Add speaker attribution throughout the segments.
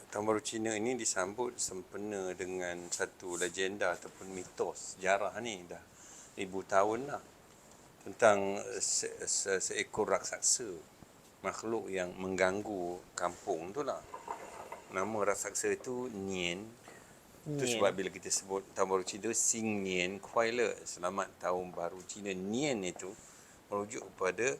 Speaker 1: Tahun Baru Cina ini disambut sempena dengan satu legenda ataupun mitos sejarah ni dah 1000 tahun lah, tentang seekor raksasa, makhluk yang mengganggu kampung tu lah. Nama raksasa itu Nian. Itu sebab bila kita sebut Tahun Baru Cina, Sing Nian Kuai Le, selamat Tahun Baru Cina. Nian itu merujuk kepada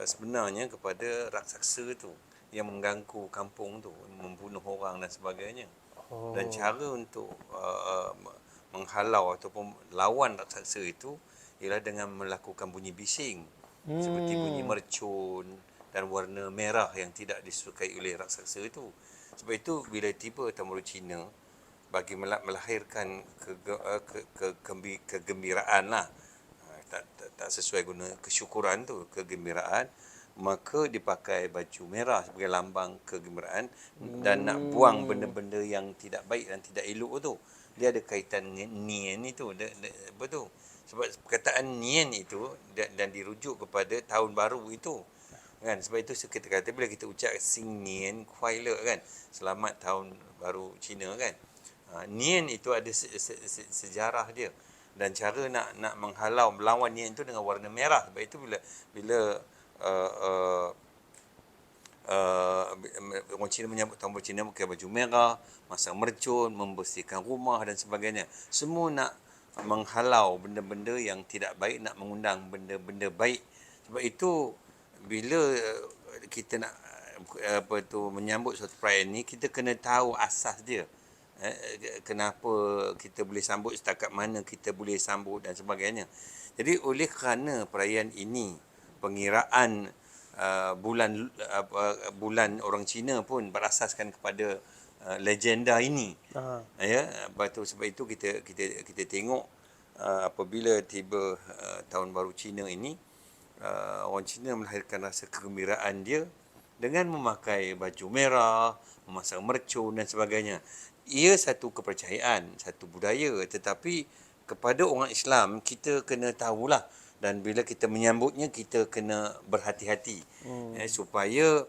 Speaker 1: sebenarnya kepada raksasa tu yang mengganggu kampung tu, membunuh orang dan sebagainya. Dan cara untuk menghalau ataupun lawan raksasa itu ialah dengan melakukan bunyi bising, seperti bunyi mercun dan warna merah yang tidak disukai oleh raksasa itu. Sebab itu bila tiba Tahun Baru Cina, bagi melahirkan kegembiraan lah, tak sesuai guna kesyukuran tu, kegembiraan, maka dipakai baju merah sebagai lambang kegembiraan dan nak buang benda-benda yang tidak baik dan tidak elok tu. Dia ada kaitan dengan nian itu, apa tu? Sebab perkataan nian itu dan dirujuk kepada tahun baru itu. Kan, sebab itu kita kata bila kita ucap Sing Nian Kuai Le kan, selamat tahun baru Cina kan. Nian itu ada sejarah dia, dan cara nak menghalau melawan nian itu dengan warna merah. Sebab itu bila orang Cina menyambut Tahun Baru Cina pakai baju merah, masang mercun, membersihkan rumah dan sebagainya. Semua nak menghalau benda-benda yang tidak baik, nak mengundang benda-benda baik. Sebab itu bila kita nak menyambut suatu perayaan ni, kita kena tahu asas dia. Kenapa kita boleh sambut, setakat mana kita boleh sambut dan sebagainya. Jadi oleh kerana perayaan ini pengiraan bulan orang Cina pun berasaskan kepada legenda ini. Ya, sebab itu kita tengok apabila tiba Tahun Baru Cina ini, orang Cina melahirkan rasa kegembiraan dia dengan memakai baju merah, memasang mercun dan sebagainya. Ia satu kepercayaan, satu budaya, tetapi kepada orang Islam kita kena tahulah, dan bila kita menyambutnya kita kena berhati-hati supaya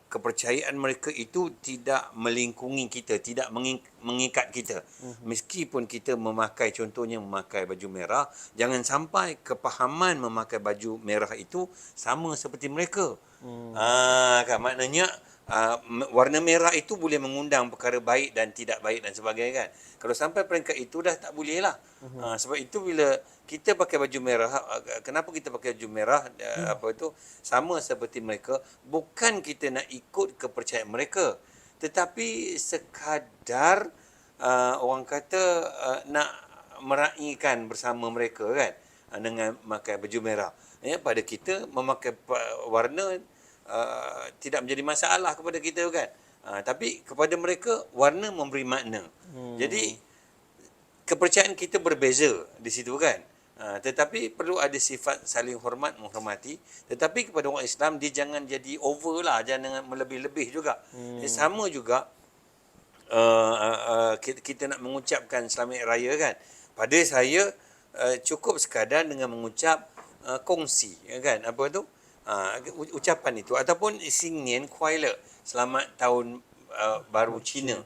Speaker 1: kepercayaan mereka itu tidak melingkungi kita, tidak mengikat kita. Meskipun kita memakai, contohnya memakai baju merah, jangan sampai kepahaman memakai baju merah itu sama seperti mereka. Kan, maknanya warna merah itu boleh mengundang perkara baik dan tidak baik dan sebagainya kan. Kalau sampai peringkat itu dah tak boleh lah. Sebab itu bila kita pakai baju merah, kenapa kita pakai baju merah sama seperti mereka, bukan kita nak ikut kepercayaan mereka, tetapi sekadar orang kata nak meraihkan bersama mereka kan, dengan memakai baju merah. Pada kita memakai warna tidak menjadi masalah kepada kita kan. Tapi kepada mereka warna memberi makna. Jadi kepercayaan kita berbeza di situ kan. Tetapi perlu ada sifat saling hormat, menghormati. Tetapi kepada orang Islam dia jangan jadi over lah, jangan melebih-lebih juga. Sama juga kita nak mengucapkan Selamat Raya kan. Pada saya cukup sekadar dengan mengucap kongsi kan, apa tu, ucapan itu, ataupun Sing Nian Kuai Le, selamat tahun baru Cina.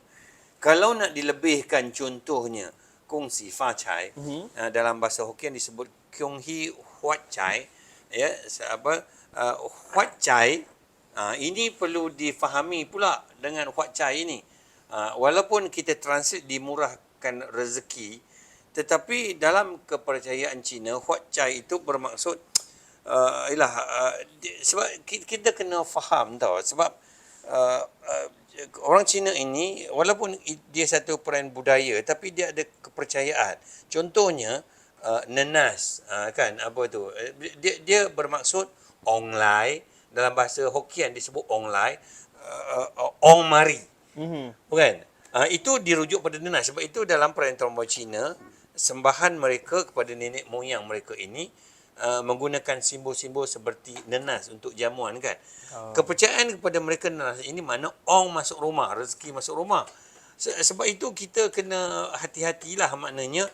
Speaker 1: Kalau nak dilebihkan, contohnya kongsi fa cai, dalam bahasa Hokkien disebut kyong hi huat cai, ya, huat cai, ini perlu difahami pula dengan huat cai ini. Walaupun kita translate dimurahkan rezeki, tetapi dalam kepercayaan Cina, huat cai itu bermaksud sebab kita kena faham tau, sebab orang Cina ini walaupun dia satu perayaan budaya, tapi dia ada kepercayaan. Contohnya nenas, kan, apa tu, dia bermaksud ong lai, dalam bahasa Hokkien disebut ong lai, ong mari, bukan? Itu dirujuk pada nenas. Sebab itu dalam perayaan Tahun Baru Cina, sembahan mereka kepada nenek moyang mereka ini menggunakan simbol-simbol seperti nenas untuk jamuan kan. Kepercayaan kepada mereka nenas ini mana ong masuk rumah, rezeki masuk rumah. Sebab itu kita kena hati-hatilah, maknanya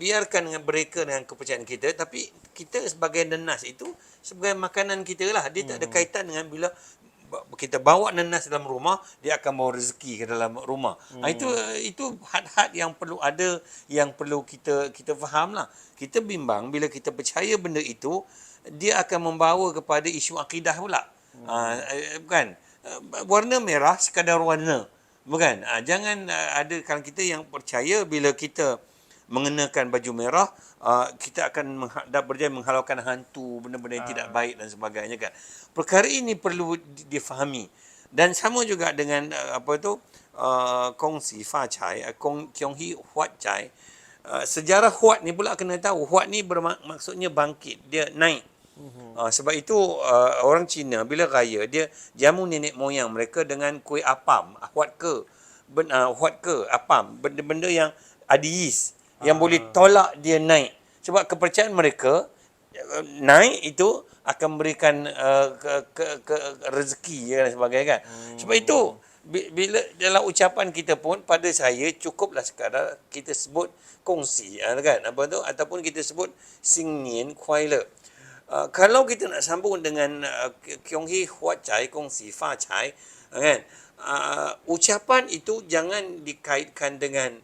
Speaker 1: biarkan dengan mereka dengan kepercayaan kita, tapi kita sebagai nenas itu sebagai makanan kita lah. Dia tak ada kaitan dengan bila kita bawa nanas dalam rumah, dia akan bawa rezeki ke dalam rumah. Itu had-had yang perlu ada, yang perlu kita faham lah. Kita bimbang bila kita percaya benda itu, dia akan membawa kepada isu akidah pula. Bukan. Warna merah sekadar warna. Bukan. Jangan ada kalau kita yang percaya bila kita mengenakan baju merah, kita akan berjaya menghalaukan hantu, benda-benda yang tidak baik dan sebagainya kan. Perkara ini perlu difahami. Dan sama juga dengan kongsi fa chai, kiong hi huat chai. Sejarah huat ni pula kena tahu. Huat ni bermaksudnya bangkit, dia naik. Sebab itu orang Cina bila raya, dia jamu nenek moyang mereka dengan kuih apam, huat ke apam, benda-benda yang ada yeast yang boleh tolak dia naik. Sebab kepercayaan mereka, naik itu akan memberikan rezeki dan sebagainya kan. Sebab itu bila dalam ucapan kita pun, pada saya cukuplah sekadar kita sebut kongsi kan, ataupun kita sebut sing nian kuai le. Kalau kita nak sambung dengan kiong hi huat cai kongsi fa cai kan, ucapan itu jangan dikaitkan dengan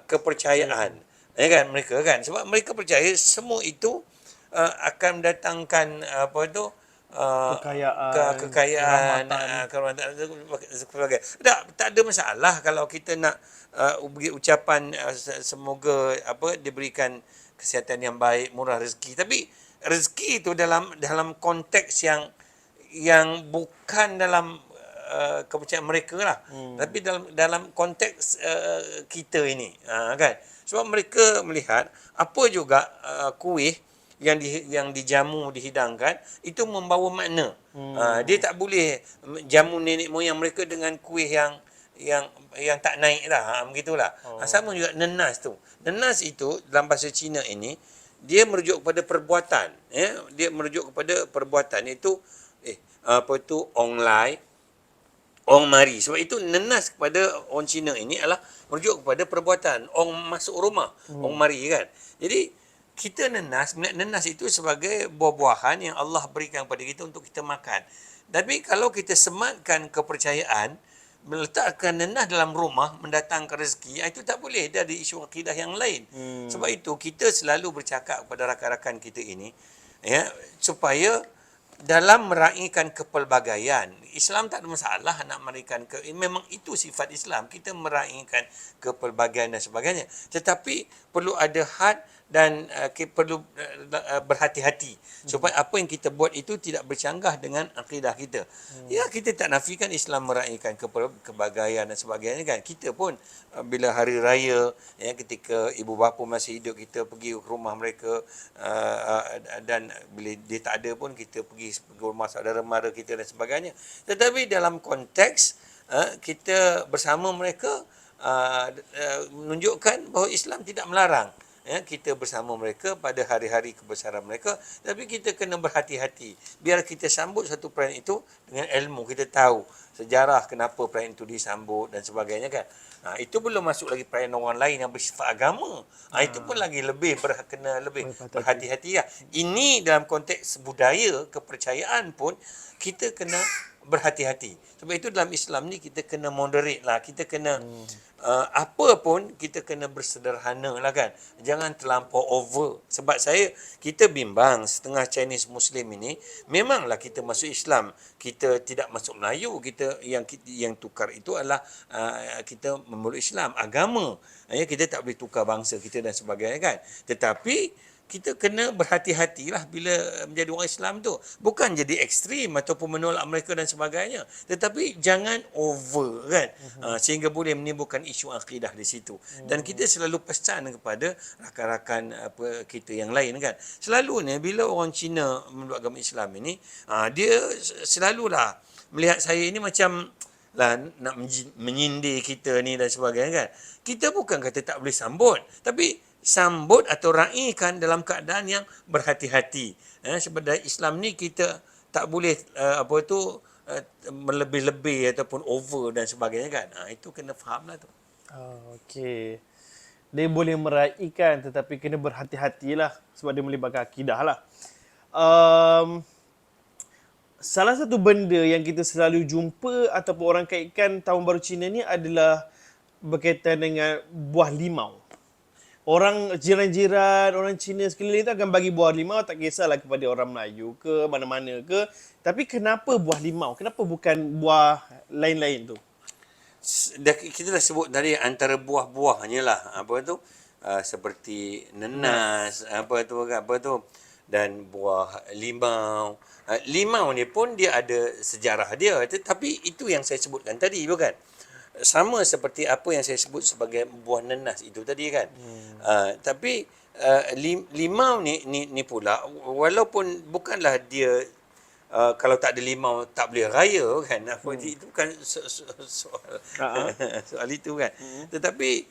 Speaker 1: kepercayaan kan mereka kan, sebab mereka percaya semua itu akan mendatangkan kekayaan, kerahmatan sebagainya. Tak ada masalah kalau kita nak beri ucapan semoga diberikan kesihatan yang baik, murah rezeki. Tapi rezeki itu dalam konteks yang bukan dalam kepercayaan mereka lah. Tapi dalam konteks kita ini kan. Sebab mereka melihat apa juga kuih yang dijamu, dihidangkan, itu membawa makna. Dia tak boleh jamu nenek moyang mereka dengan kuih yang tak naik lah. Begitulah. Sama juga nenas tu. Nenas itu dalam bahasa Cina ini, dia merujuk kepada perbuatan. Dia merujuk kepada perbuatan, iaitu ong lai, ong mari. Sebab itu nenas kepada orang Cina ini adalah merujuk kepada perbuatan. Ong masuk rumah, ong mari kan. Jadi kita melihat nenas itu sebagai buah-buahan yang Allah berikan kepada kita untuk kita makan. Tapi kalau kita sematkan kepercayaan, meletakkan nenas dalam rumah mendatangkan rezeki, itu tak boleh. Dia ada isu akidah yang lain. Sebab itu kita selalu bercakap kepada rakan-rakan kita ini, supaya dalam meraihkan kepelbagaian, Islam tak ada masalah nak meraihkan memang itu sifat Islam, kita meraihkan kepelbagaian dan sebagainya. Tetapi perlu ada had dan perlu berhati-hati supaya apa yang kita buat itu tidak bercanggah dengan akidah kita. Ya, kita tak nafikan Islam meraihkan kepelbagaian dan sebagainya kan. Kita pun bila hari raya, ketika ibu bapa masih hidup, kita pergi ke rumah mereka, dan bila dia tak ada pun kita pergi ke rumah saudara mara kita dan sebagainya. Tetapi dalam konteks kita bersama mereka, menunjukkan bahawa Islam tidak melarang kita bersama mereka pada hari-hari kebesaran mereka. Tapi kita kena berhati-hati biar kita sambut satu perayaan itu dengan ilmu. Kita tahu sejarah kenapa perayaan itu disambut dan sebagainya kan. Itu belum masuk lagi perayaan orang lain yang bersifat agama. Itu pun lagi lebih kena lebih berhati-hati lah. Ini dalam konteks budaya, kepercayaan pun kita kena berhati-hati. Sebab itu dalam Islam ni kita kena moderate lah. Kita kena apa pun kita kena bersederhana lah kan. Jangan terlampau over. Sebab kita bimbang setengah Chinese Muslim ini, memanglah kita masuk Islam, kita tidak masuk Melayu, kita yang tukar itu adalah kita memeluk Islam, agama. Kita tak boleh tukar bangsa kita dan sebagainya kan. Tetapi kita kena berhati-hatilah bila menjadi orang Islam tu. Bukan jadi ekstrim ataupun menolak mereka dan sebagainya. Tetapi jangan over kan. Sehingga boleh menimbulkan isu akidah di situ. Dan kita selalu pesan kepada rakan-rakan kita yang lain kan. Selalunya bila orang Cina memeluk agama Islam ini, dia selalulah melihat saya ini macam lah nak menyindir kita ni dan sebagainya kan. Kita bukan kata tak boleh sambut. Tapi sambut atau raihkan dalam keadaan yang berhati-hati. Sebab dari Islam ni kita tak boleh melebih-lebih ataupun over dan sebagainya kan. Itu kena faham lah tu.
Speaker 2: Okey. Dia boleh meraihkan tetapi kena berhati-hatilah sebab dia melibatkan akidah lah. salah satu benda yang kita selalu jumpa ataupun orang kaitkan Tahun Baru Cina ni adalah berkaitan dengan buah limau. Orang jiran-jiran, orang Cina sekeliling tu akan bagi buah limau, tak kisahlah kepada orang Melayu ke, mana-mana ke. Tapi kenapa buah limau? Kenapa bukan buah lain-lain tu?
Speaker 1: Kita dah sebut tadi antara buah-buahnya lah. Apa tu? Seperti nenas, apa tu, dan buah limau. Limau ni pun dia ada sejarah dia. Tetapi itu yang saya sebutkan tadi, bukan? Sama seperti apa yang saya sebut sebagai buah nenas itu tadi kan. Tapi limau ni pula, walaupun bukanlah dia kalau tak ada limau tak boleh raya kan. Itu bukan soal soal itu kan. Tetapi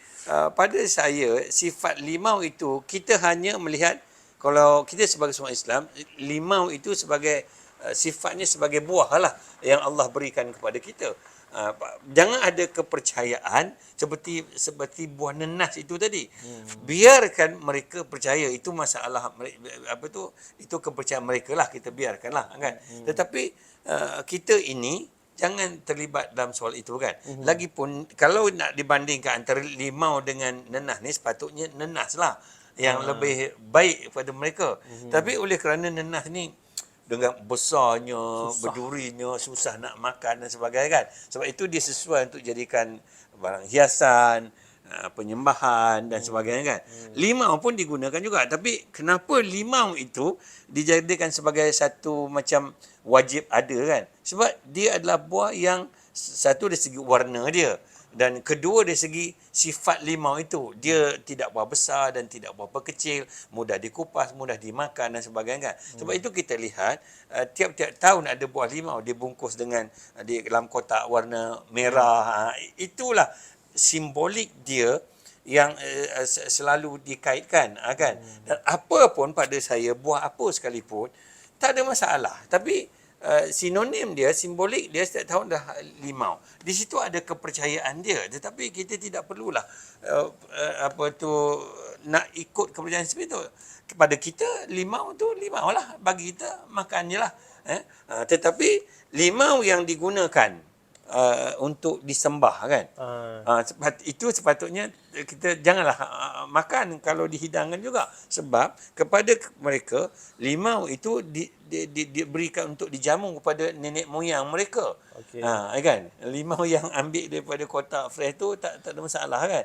Speaker 1: pada saya sifat limau itu kita hanya melihat, kalau kita sebagai seorang Islam, limau itu sebagai sifatnya sebagai buah lah yang Allah berikan kepada kita. Jangan ada kepercayaan seperti buah nenas itu tadi. Biarkan mereka percaya, itu masalah itu kepercayaan mereka lah, kita biarkanlah kan. Tetapi kita ini jangan terlibat dalam soal itu kan. Lagipun kalau nak dibandingkan antara limau dengan nenas ni, sepatutnya nenas lah yang lebih baik kepada mereka. Tapi oleh kerana nenas ni dengan besarnya, berdurinya, susah nak makan dan sebagainya kan. Sebab itu dia sesuai untuk jadikan barang hiasan, penyembahan dan sebagainya kan. Limau pun digunakan juga. Tapi kenapa limau itu dijadikan sebagai satu macam wajib ada kan? Sebab dia adalah buah yang satu dari segi warna dia, dan kedua dari segi sifat limau itu, dia tidak berapa besar dan tidak berapa kecil, mudah dikupas, mudah dimakan dan sebagainya kan. Sebab itu kita lihat tiap-tiap tahun ada buah limau dibungkus dengan di dalam kotak warna merah. Itulah simbolik dia yang selalu dikaitkan kan. Dan apa pun pada saya, buah apa sekalipun tak ada masalah. Tapi sinonim dia, simbolik dia setiap tahun dah limau. Di situ ada kepercayaan dia. Tetapi kita tidak perlulah nak ikut kepercayaan seperti itu. Kepada kita limau tu limau lah, bagi kita makan je lah. Tetapi limau yang digunakan untuk disembah kan. Itu sepatutnya kita janganlah makan kalau dihidangkan juga. Sebab kepada mereka, limau itu diberikan untuk dijamu kepada nenek moyang mereka.
Speaker 2: Okay.
Speaker 1: Kan? Limau yang ambil daripada kotak fresh tu tak ada masalah kan.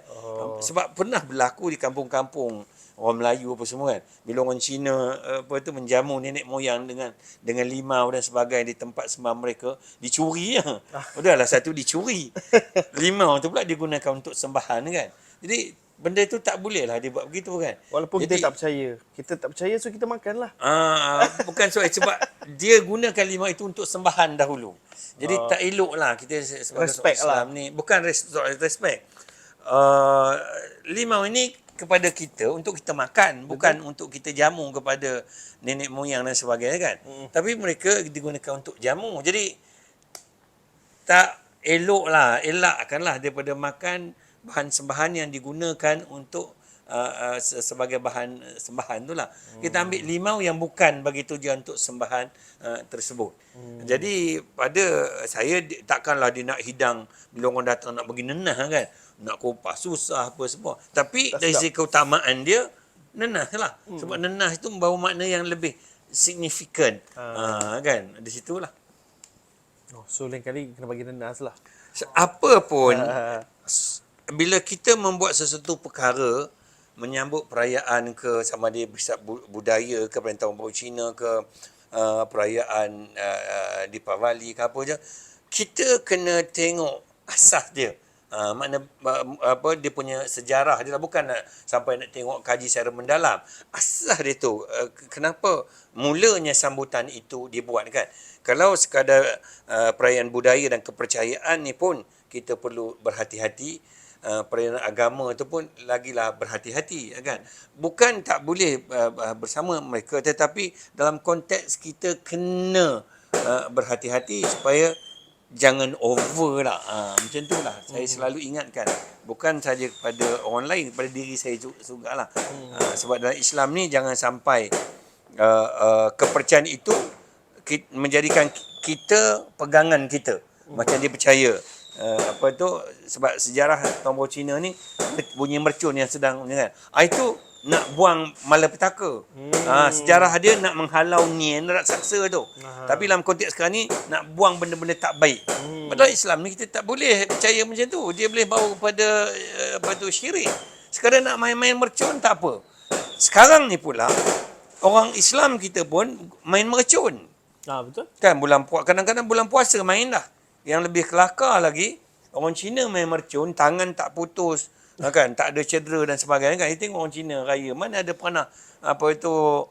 Speaker 1: Sebab pernah berlaku di kampung-kampung orang Melayu apa semua kan. Bila orang Cina menjamu nenek moyang dengan limau dan sebagainya di tempat sembah mereka, dicuri ya. Udahlah satu dicuri. Limau tu pula digunakan untuk sembahan kan. Jadi benda itu tak boleh lah dia buat begitu kan.
Speaker 2: Walaupun kita tak percaya. Kita tak percaya, so kita makan lah.
Speaker 1: Bukan soal, sebab dia gunakan limau itu untuk sembahan dahulu. Jadi tak elok lah kita sebagai
Speaker 2: respect
Speaker 1: Islam ni. Bukan soal respect. Limau ini kepada kita untuk kita makan, bukan untuk kita jamu kepada nenek moyang dan sebagainya kan. Tapi mereka digunakan untuk jamu. Jadi tak elakkanlah daripada makan bahan sembahan yang digunakan untuk sebagai bahan sembahan itulah. Kita ambil limau yang bukan bagi tujuan untuk sembahan tersebut. Jadi pada saya takkanlah dia nak hidang bila orang datang nak bagi nenah kan. Nak kupas susah apa semua. Tapi dari segi keutamaan dia, nenas lah. Sebab nenas itu membawa makna yang lebih signifikan. Kan? Di situlah.
Speaker 2: So lain kali kena bagi nenas lah.
Speaker 1: Apa pun, bila kita membuat sesuatu perkara, menyambut perayaan ke, sama dia budaya ke, perayaan Tahun Baru Cina ke, perayaan Deepavali ke apa je, kita kena tengok asas dia. Makna dia punya sejarah dia lah, bukan nak sampai nak tengok kaji secara mendalam. Asas dia tu, kenapa mulanya sambutan itu dibuat kan. Kalau sekadar perayaan budaya dan kepercayaan ni pun kita perlu berhati-hati. Perayaan agama itu pun lagilah berhati-hati kan. Bukan tak boleh bersama mereka, tetapi dalam konteks kita kena berhati-hati supaya jangan over lah. Macam tu lah saya selalu ingatkan. Bukan saja kepada orang lain, kepada diri saya juga lah. Sebab dalam Islam ni jangan sampai kepercayaan itu menjadikan kita pegangan kita. Macam dia percaya apa tu, sebab sejarah Tuan Baru Cina ni bunyi mercun yang sedang ni kan. Itu nak buang malapetaka. Sejarah dia nak menghalau nian raksasa tu. Tapi dalam konteks sekarang ni nak buang benda-benda tak baik. Padahal Islam ni kita tak boleh percaya macam tu. Dia boleh bawa kepada apa tu, syirik. Sekarang nak main-main mercun tak apa. Sekarang ni pula orang Islam kita pun main mercun.
Speaker 2: Betul.
Speaker 1: Kan kadang-kadang bulan puasa main dah. Yang lebih kelakar lagi, orang Cina main mercun, tangan tak putus, kan, tak ada cedera dan sebagainya kan. Kita tengok orang Cina raya, mana ada pernah apa itu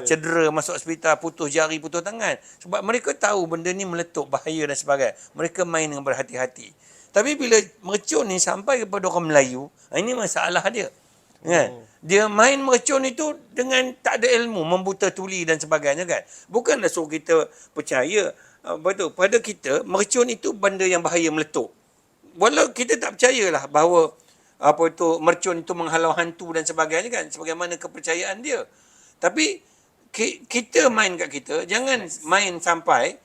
Speaker 1: cedera, masuk hospital, putus jari, putus tangan. Sebab mereka tahu benda ni meletup, bahaya dan sebagainya. Mereka main dengan berhati-hati. Tapi bila mercun ni sampai kepada orang Melayu, ini masalah dia. Kan? Dia main mercun itu dengan tak ada ilmu, membuta tuli dan sebagainya kan. Bukanlah suruh kita percaya pada kita mercun itu benda yang bahaya meletup. Walau kita tak percayalah bahawa mercun itu menghalau hantu dan sebagainya kan, sebagaimana kepercayaan dia. Tapi kita main kat kita, jangan main sampai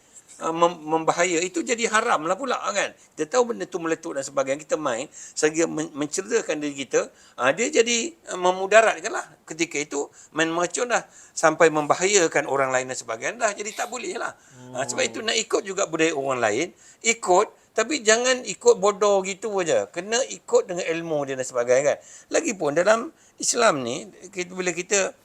Speaker 1: membahaya. Itu jadi haram lah pula kan. Kita tahu benda tu meletup dan sebagainya, kita main sehingga mencederakan diri kita, dia jadi memudaratkan lah. Ketika itu main mercun dah sampai membahayakan orang lain dan sebagainya, dah jadi tak boleh lah. Sebab itu nak ikut juga budaya orang lain, ikut, tapi jangan ikut bodoh gitu aja. Kena ikut dengan ilmu dia dan sebagainya kan. Lagipun dalam Islam ni, bila kita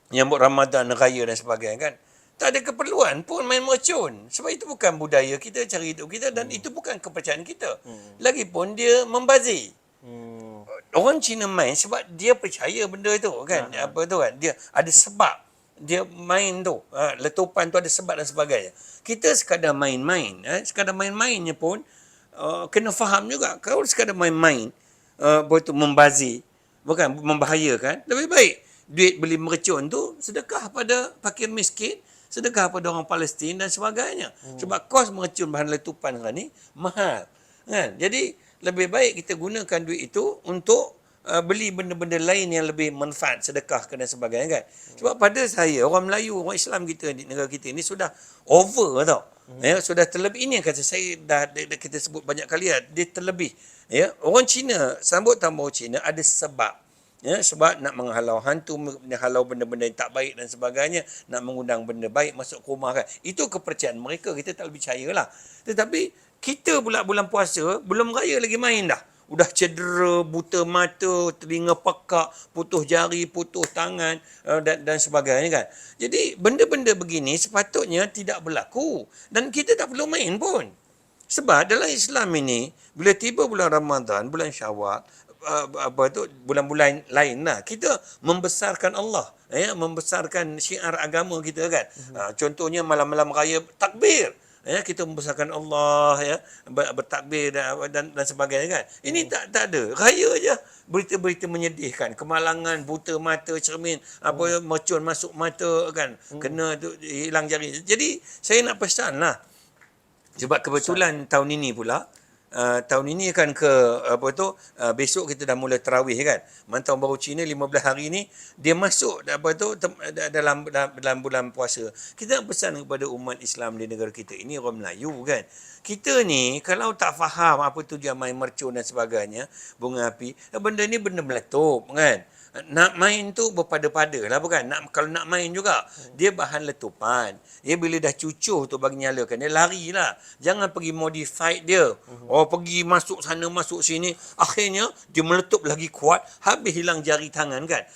Speaker 1: menyambut Ramadan, raya dan sebagainya kan, tak ada keperluan pun main mercun. Sebab itu bukan budaya kita, cara hidup kita, dan itu bukan kepercayaan kita. Lagipun dia membazir. Orang Cina main sebab dia percaya benda tu kan. Apa tu kan, dia ada sebab dia main tu, letupan tu ada sebab dan sebagainya. Kita sekadar main-main, sekadar main-mainnya pun kena faham juga. Kalau sekadar main-main membazir, bukan membahayakan, lebih baik duit beli mercun tu sedekah pada fakir miskin, sedekah pada orang Palestin dan sebagainya. Sebab kos mercun bahan letupan sekarang ni mahal kan. Jadi lebih baik kita gunakan duit itu untuk beli benda-benda lain yang lebih manfaat, sedekah dan sebagainya kan. Sebab pada saya, orang Melayu, orang Islam kita di negara kita ini sudah over tau. Sudah terlebih. Ini yang kata saya dah kita sebut banyak kali, dia terlebih. Orang Cina sambut Tahun Baru Cina ada sebab. Sebab nak menghalau hantu, menghalau benda-benda yang tak baik dan sebagainya, nak mengundang benda baik masuk ke rumah kan. Itu kepercayaan mereka, kita tak lebih percayalah. Tetapi kita pula bulan puasa, belum raya lagi main dah. Udah cedera, buta mata, telinga pekak, putus jari, putus tangan dan sebagainya kan. Jadi benda-benda begini sepatutnya tidak berlaku. Dan kita tak perlu main pun. Sebab dalam Islam ini, bila tiba bulan Ramadan, bulan Syawal, bulan-bulan lain lah, kita membesarkan Allah, membesarkan syiar agama kita kan. Contohnya malam-malam raya takbir, kita membesarkan Allah, bertakbir dan sebagainya kan. Ini tak ada. Raya je berita-berita menyedihkan, kemalangan, buta mata, cermin, mercun masuk mata kan, kena tu hilang jari. Jadi saya nak pesan lah, sebab kebetulan tahun ini pula, tahun ini akan besok kita dah mula tarawih kan. Tahun Baru Cina 15 hari ni dia masuk dalam bulan puasa. Kita nak pesan kepada umat Islam di negara kita ini, orang Melayu kan. Kita ni kalau tak faham apa tujuan main mercun dan sebagainya, bunga api, benda ni benda meletup kan. Nak main tu berpada-pada lah bukan. Kalau nak main juga, dia bahan letupan. Bila dah cucuh tu bagi nyalakan, dia lari lah. Jangan pergi modified dia. Pergi masuk sana, masuk sini. Akhirnya, dia meletup lagi kuat. Habis hilang jari tangan kan.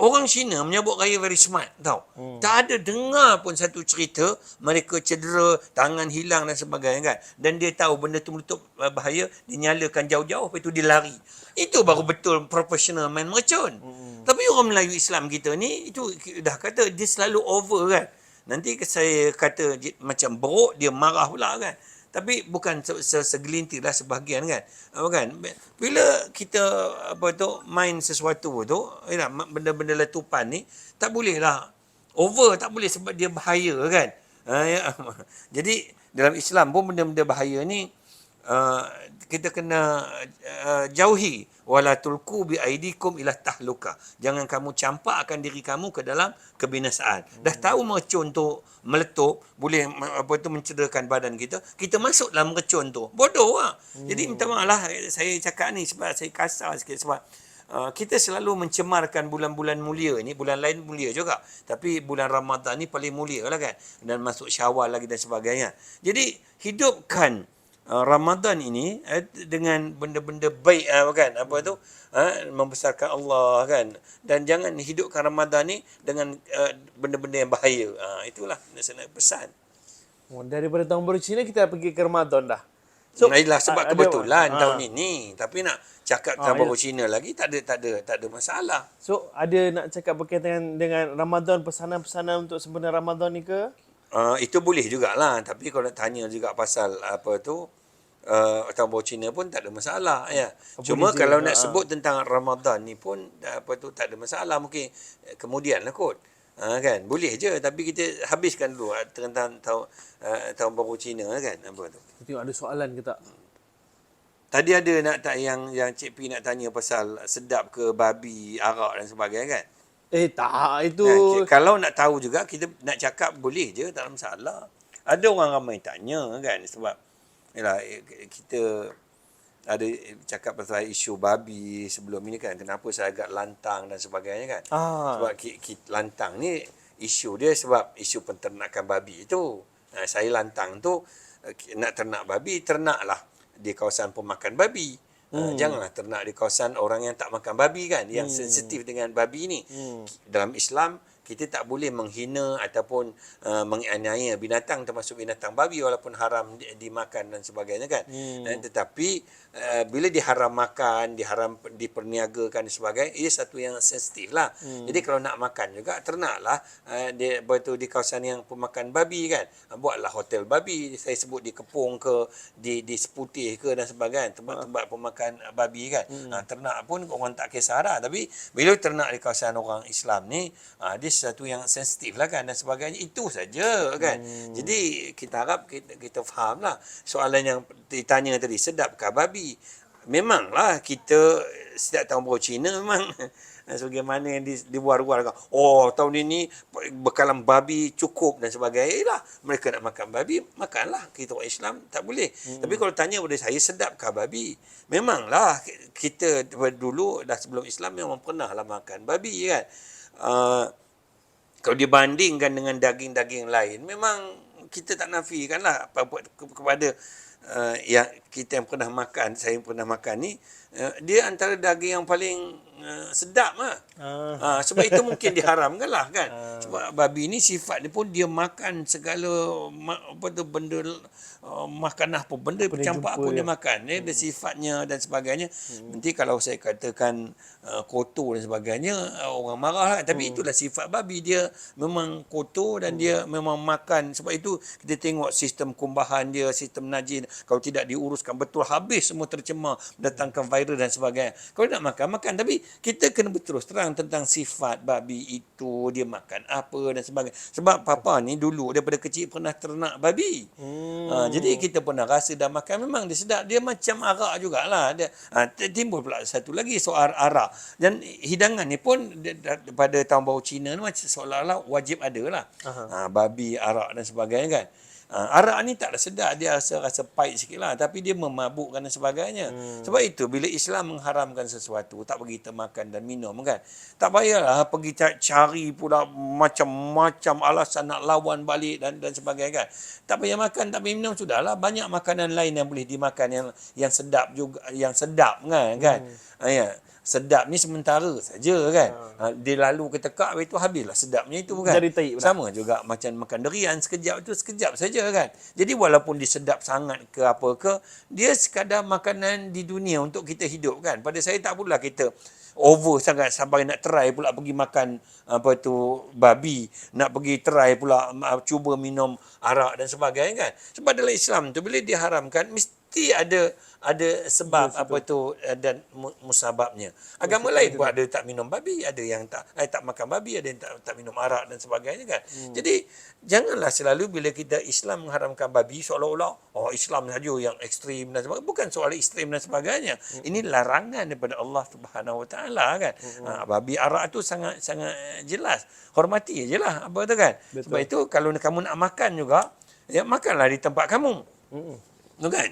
Speaker 1: Orang Cina menyambut raya very smart tau. Tak ada dengar pun satu cerita mereka cedera, tangan hilang dan sebagainya kan. Dan dia tahu benda tu meletup bahaya, dia nyalakan jauh-jauh, lepas tu dia lari. Itu baru betul profesional main mercun. Tapi orang Melayu Islam kita ni, itu dah kata dia selalu over kan. Nanti saya kata macam beruk, dia marah pula kan. Tapi bukan segelintir lah, sebahagian kan. Bila kita main sesuatu tu, benda-benda letupan ni, tak boleh lah over, tak boleh sebab dia bahaya kan. Jadi dalam Islam pun benda-benda bahaya ni kita kena jauhi wala tulqu bi aidikum ila tahluka. Jangan kamu campakkan diri kamu ke dalam kebinasaan. Dah tahu mercun tu meletup, boleh mencederakan badan kita, kita masuk dalam mercun tu. Bodoh lah. Jadi minta maaf lah saya cakap ni sebab saya kasar sikit sebab kita selalu mencemarkan bulan-bulan mulia ni, bulan lain mulia juga. Tapi bulan Ramadan ni paling mulia lah kan. Dan masuk Syawal lagi dan sebagainya. Jadi hidupkan Ramadan ini dengan benda-benda baik kan, apa tu, membesarkan Allah kan, dan jangan hidupkan Ramadan ni dengan benda-benda yang bahaya. Itulah saya nak pesan.
Speaker 2: Daripada tahun baru Cina kita pergi ke Ramadan dah.
Speaker 1: Inilah sebab kebetulan tahun
Speaker 2: ni.
Speaker 1: ini, tapi nak cakap tahun baru Cina lagi tak ada masalah.
Speaker 2: So ada nak cakap berkaitan dengan Ramadan, pesanan-pesanan untuk sempena Ramadan ni ke?
Speaker 1: Itu boleh jugalah, tapi kalau nak tanya juga pasal apa tu, tahun baru Cina pun tak ada masalah ya. Cuma kalau nak sebut tentang Ramadan ni pun apa tu tak ada masalah, mungkin kemudian lah kot. Kan boleh je, tapi kita habiskan dulu tentang tahun baru Cina kan, apa tu.
Speaker 2: Tengok ada soalan ke tak?
Speaker 1: Tadi ada yang Cik P nak tanya pasal sedap ke babi, arak dan sebagainya kan.
Speaker 2: Tak, itu
Speaker 1: Kalau nak tahu juga, kita nak cakap boleh je, tak ada masalah. Ada orang ramai tanya kan, sebab yalah, kita ada cakap pasal isu babi sebelum ini kan, kenapa saya agak lantang dan sebagainya kan. Sebab lantang ni isu dia sebab isu penternakan babi itu. Saya lantang tu nak ternak babi, ternaklah di kawasan pemakan babi. Janganlah ternak di kawasan orang yang tak makan babi kan, yang sensitif dengan babi ni. Dalam Islam kita tak boleh menghina ataupun menganiaya binatang, termasuk binatang babi, walaupun haram dimakan dan sebagainya kan. Tetapi bila diharam makan, diharam diperniagakan dan sebagainya, ia satu yang sensitif lah. Jadi kalau nak makan juga, ternaklah di kawasan yang pemakan babi kan. Buatlah hotel babi, saya sebut di Kepung ke, di Seputih ke dan sebagainya, tempat-tempat pemakan babi kan. Ternak pun orang tak kisah dah, tapi bila ternak di kawasan orang Islam ni, dia sesuatu yang sensitif lah kan dan sebagainya. Itu saja kan. Jadi kita harap kita faham lah soalan yang ditanya tadi, sedapkah babi? Memanglah kita setiap tahun baru Cina memang sebagaimana yang dibuat-buat, tahun ini bekalan babi cukup dan sebagainya. Yalah, mereka nak makan babi, makanlah. Kita orang Islam tak boleh. Tapi kalau tanya pada saya, sedapkah babi? Memanglah kita dulu dah sebelum Islam memang pernah lah makan babi kan. Kalau dibandingkan dengan daging-daging lain, memang kita tak nafikan lah kepada yang kita yang pernah makan, saya yang pernah makan ni, dia antara daging yang paling sedap lah. Sebab itu mungkin diharamkan lah kan. Sebab babi ni sifat dia pun dia makan segala benda, makan apa benda campak pun dia makan. Dia sifatnya dan sebagainya. Nanti kalau saya katakan kotor dan sebagainya, orang marah lah. Tapi itulah sifat babi, dia memang kotor dan dia memang makan. Sebab itu kita tengok sistem kumbahan dia, sistem najis, kalau tidak diuruskan betul, habis semua tercemar, mendatangkan virus dan sebagainya. Kalau nak makan. Tapi kita kena berterus terang tentang sifat babi itu, dia makan apa dan sebagainya. Sebab papa ni dulu daripada kecil pernah ternak babi. Jadi kita pernah rasa dah makan, memang dia sedap. Dia macam arak jugalah. Timbul pula satu lagi soal arak. Dan hidangan ni pun pada tahun baru Cina ni macam seolah-olah wajib ada lah. Babi, arak dan sebagainya kan. Arak ni taklah sedap, dia rasa pahit sikit lah, tapi dia memabukkan dan sebagainya. Sebab itu bila Islam mengharamkan sesuatu, tak bagi kita makan dan minum kan, tak payahlah pergi cari pula macam-macam alasan nak lawan balik dan sebagainya kan. Tak payah makan, tak payah minum, sudahlah. Banyak makanan lain yang boleh dimakan yang sedap juga, yang sedap kan. Sedap ni sementara saja kan. Dia lalu ke tekak, itu habislah sedapnya itu kan. Sama juga macam makan durian, sekejap saja kan. Jadi walaupun dia sedap sangat ke apa ke, dia sekadar makanan di dunia untuk kita hidup kan. Pada saya tak pula kita over sangat sampai nak try pula pergi makan babi, nak pergi try pula cuba minum arak dan sebagainya kan. Sebab dalam Islam tu bila diharamkan, mesti ada sebab apa tu dan musababnya. Agama lain pun ada tak minum babi, ada yang tak makan babi, ada yang tak minum arak dan sebagainya kan. Jadi janganlah selalu bila kita Islam mengharamkan babi seolah-olah Islam saja yang ekstrim dan sebagainya. Bukan soal ekstrim dan sebagainya. Ini larangan daripada Allah Subhanahu Wa Taala kan. Babi arak tu sangat jelas. Hormati ajalah apa tu kan.
Speaker 2: Betul.
Speaker 1: Sebab itu kalau kamu nak makan juga, ya makanlah di tempat kamu. Tu kan?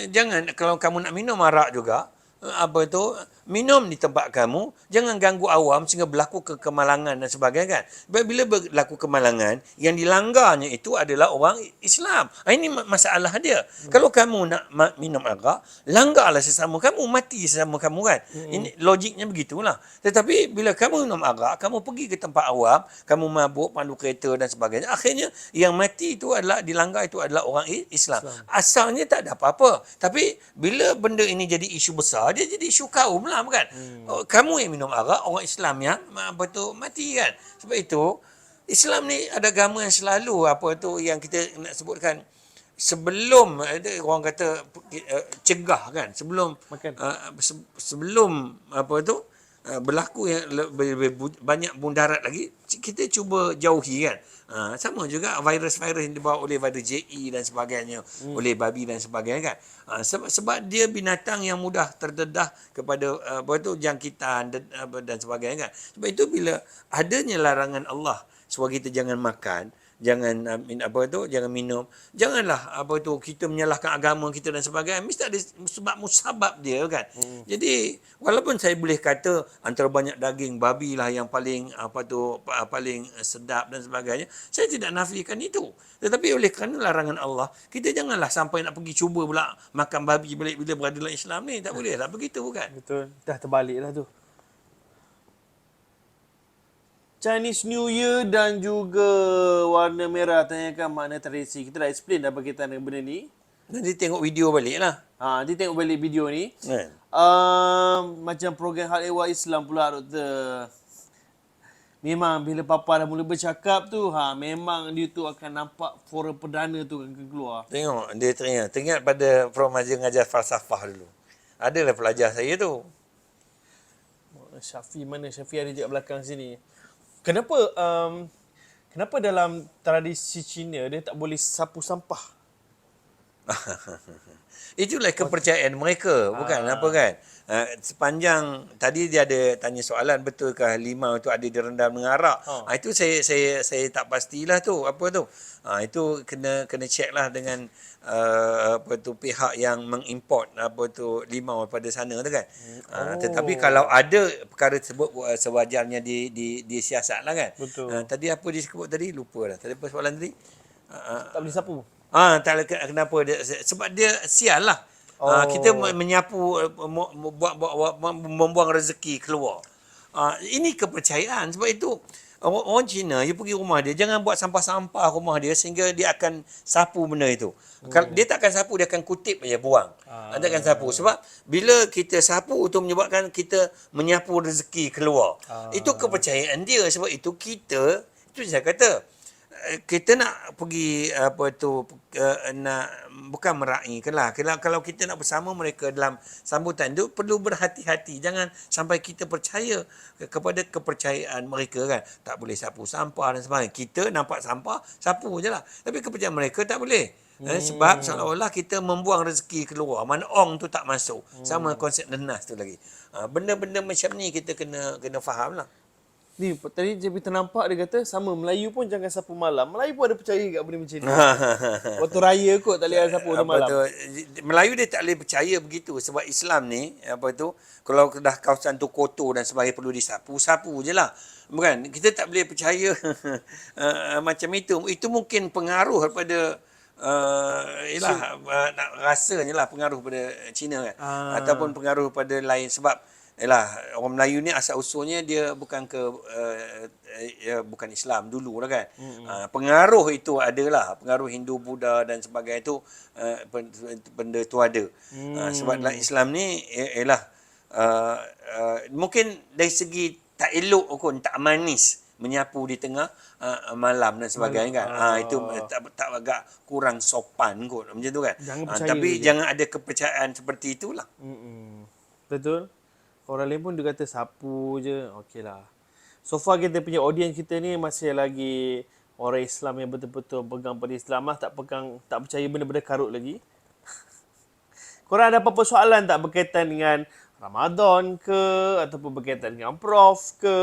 Speaker 1: Jangan kalau kamu nak minum arak juga, apa tu, minum di tempat kamu, jangan ganggu awam sehingga berlaku kemalangan dan sebagainya kan. Bila berlaku kemalangan, yang dilanggarnya itu adalah orang Islam. Ini masalah dia. Kalau kamu nak minum arak, langgarlah sesama kamu, mati sesama kamu kan. Ini logiknya begitulah. Tetapi bila kamu minum arak, kamu pergi ke tempat awam, kamu mabuk, pandu kereta dan sebagainya, akhirnya yang mati itu adalah, dilanggar itu adalah orang Islam. Asalnya tak ada apa-apa. Tapi bila benda ini jadi isu besar, dia jadi isu kaum lah bukan. Kamu yang minum arak, orang Islam yang apa tu mati kan. Sebab itu Islam ni ada agama yang selalu apa tu yang kita nak sebutkan sebelum orang kata cegah kan, sebelum sebelum apa tu berlaku yang lebih banyak bundarat lagi, kita cuba jauhi kan. Sama juga virus-virus yang dibawa oleh virus JE dan sebagainya, oleh babi dan sebagainya kan. Sebab dia binatang yang mudah terdedah kepada jangkitan dan sebagainya kan. Sebab itu bila adanya larangan Allah suruh kita jangan makan, jangan jangan minum, janganlah kita menyalahkan agama kita dan sebagainya. Mesti ada sebab musabab dia kan. Jadi walaupun saya boleh kata antara banyak daging babi lah yang paling paling sedap dan sebagainya, saya tidak nafikan itu. Tetapi oleh kerana larangan Allah, kita janganlah sampai nak pergi cuba pula makan babi bila berada dalam Islam ni. Tak boleh lah begitu kan.
Speaker 2: Betul. Dah terbalik lah tu. Chinese New Year dan juga warna merah, tanyakan makna tradisi. Kita dah explain dah berkaitan dengan benda ni.
Speaker 1: Nanti tengok video balik lah.
Speaker 2: Nanti tengok balik video ni. Macam program Hal Ehwal Islam pula, Doktor. Memang bila Papa dah mula bercakap tu, memang dia tu akan nampak forum perdana tu akan keluar.
Speaker 1: Tengok, dia teringat pada Prof Mazir mengajar falsafah dulu. Adalah pelajar saya tu.
Speaker 2: Syafi mana? Syafi ada dekat belakang sini. Kenapa dalam tradisi Cina dia tak boleh sapu sampah?
Speaker 1: Itulah kepercayaan mereka, bukan apa kan. Sepanjang tadi dia ada tanya soalan, betulkah limau itu ada direndam dengan arak? Itu saya tak pastilah tu apa tu. Itu kena check lah dengan pihak yang mengimport limau daripada sana tu kan. Tetapi kalau ada perkara tersebut sewajarnya disiasat lah kan. Tadi apa dia sebut tadi, lupa dah. Tadi apa soalan tadi?
Speaker 2: Tak boleh sapu.
Speaker 1: Tak kenapa dia, sebab dia sial lah. Kita menyapu, membuang rezeki keluar. Ini kepercayaan. Sebab itu orang Cina, you pergi rumah dia, jangan buat sampah-sampah rumah dia sehingga dia akan sapu benda itu. Dia tak akan sapu, dia akan kutip aja buang. Dia akan sapu. Sebab bila kita sapu itu menyebabkan kita menyapu rezeki keluar. Itu kepercayaan dia. Sebab itu kita, itu saya kata, kita nak pergi nak bukan meraihkan lah. Kalau kita nak bersama mereka dalam sambutan itu, perlu berhati-hati. Jangan sampai kita percaya kepada kepercayaan mereka kan. Tak boleh sapu sampah dan sebagainya. Kita nampak sampah, sapu je lah. Tapi kepercayaan mereka tak boleh. Sebab seolah-olah kita membuang rezeki keluar. Mana ong tu tak masuk. Sama konsep nenas tu lagi. Benda-benda macam ni kita kena faham lah.
Speaker 2: Ni tadi kita nampak dia kata sama Melayu pun jangan sapu malam. Melayu pun ada percaya kat benda macam ni. Waktu raya kot tak boleh sapu malam.
Speaker 1: Melayu dia tak boleh percaya begitu sebab Islam ni kalau dah kawasan tu kotor dan sebagainya perlu disapu, sapu je lah. Bukan, kita tak boleh percaya macam itu. Itu mungkin pengaruh daripada rasanya lah pengaruh pada Cina kan. Ataupun pengaruh pada lain sebab orang Melayu ni asal usulnya dia bukan bukan Islam dulu lah kan. Pengaruh itu adalah pengaruh Hindu, Buddha dan sebagainya itu benda tu ada. Sebab dalam Islam ni mungkin dari segi tak elok pun, tak manis menyapu di tengah malam dan sebagainya kan. Itu tak agak kurang sopan kot macam tu kan.
Speaker 2: Jangan percaya
Speaker 1: Tapi
Speaker 2: je.
Speaker 1: jangan ada kepercayaan seperti itulah.
Speaker 2: Betul. Orang lain pun dia kata sapu je. Okey lah. So far kita punya audience kita ni masih lagi orang Islam yang betul-betul pegang pada Islam lah. Tak percaya benda-benda karut lagi. Korang ada apa-apa soalan tak berkaitan dengan Ramadan ke? Ataupun berkaitan dengan Prof ke?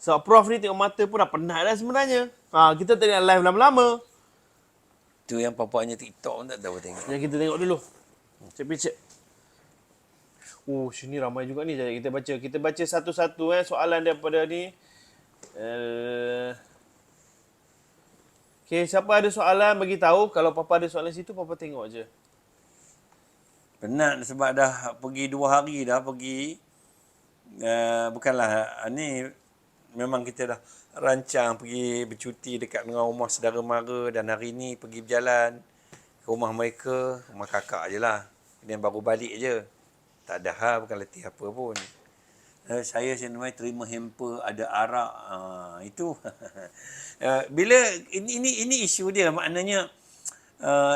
Speaker 2: Sebab Prof ni tengok mata pun dah penat dah sebenarnya. Kita tak nak live lama-lama.
Speaker 1: Tu yang papaknya TikTok pun tak tahu tengok.
Speaker 2: Yang kita tengok dulu. Cek-cek. Oh, sini ramai juga ni. Kita baca. Kita baca satu-satu soalan daripada ni. Okay, siapa ada soalan bagi tahu. Kalau Papa ada soalan situ, Papa tengok je.
Speaker 1: Penat sebab dah pergi 2 hari dah pergi. Bukanlah ni memang kita dah rancang pergi bercuti dekat dengan rumah saudara mara dan hari ni pergi berjalan ke rumah mereka, rumah kakak je lah. Kemudian baru balik je. Tak ada hal, bukan letih apa pun. Saya sebenarnya terima hamper, ada arak. Itu. Bila ini isu dia, maknanya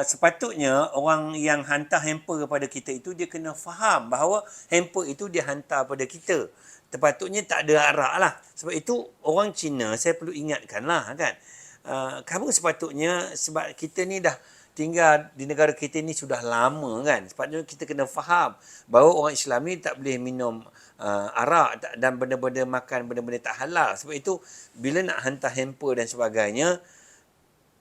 Speaker 1: sepatutnya orang yang hantar hamper kepada kita itu dia kena faham bahawa hamper itu dia hantar pada kita. Sepatutnya tak ada arak lah. Sebab itu orang Cina, saya perlu ingatkan lah kan. Kamu sepatutnya, sebab kita ni dah tinggal di negara kita ni sudah lama kan. Sepatutnya kita kena faham bahawa orang Islam ni tak boleh minum arak dan benda-benda makan benda-benda tak halal. Sebab itu bila nak hantar hamper dan sebagainya,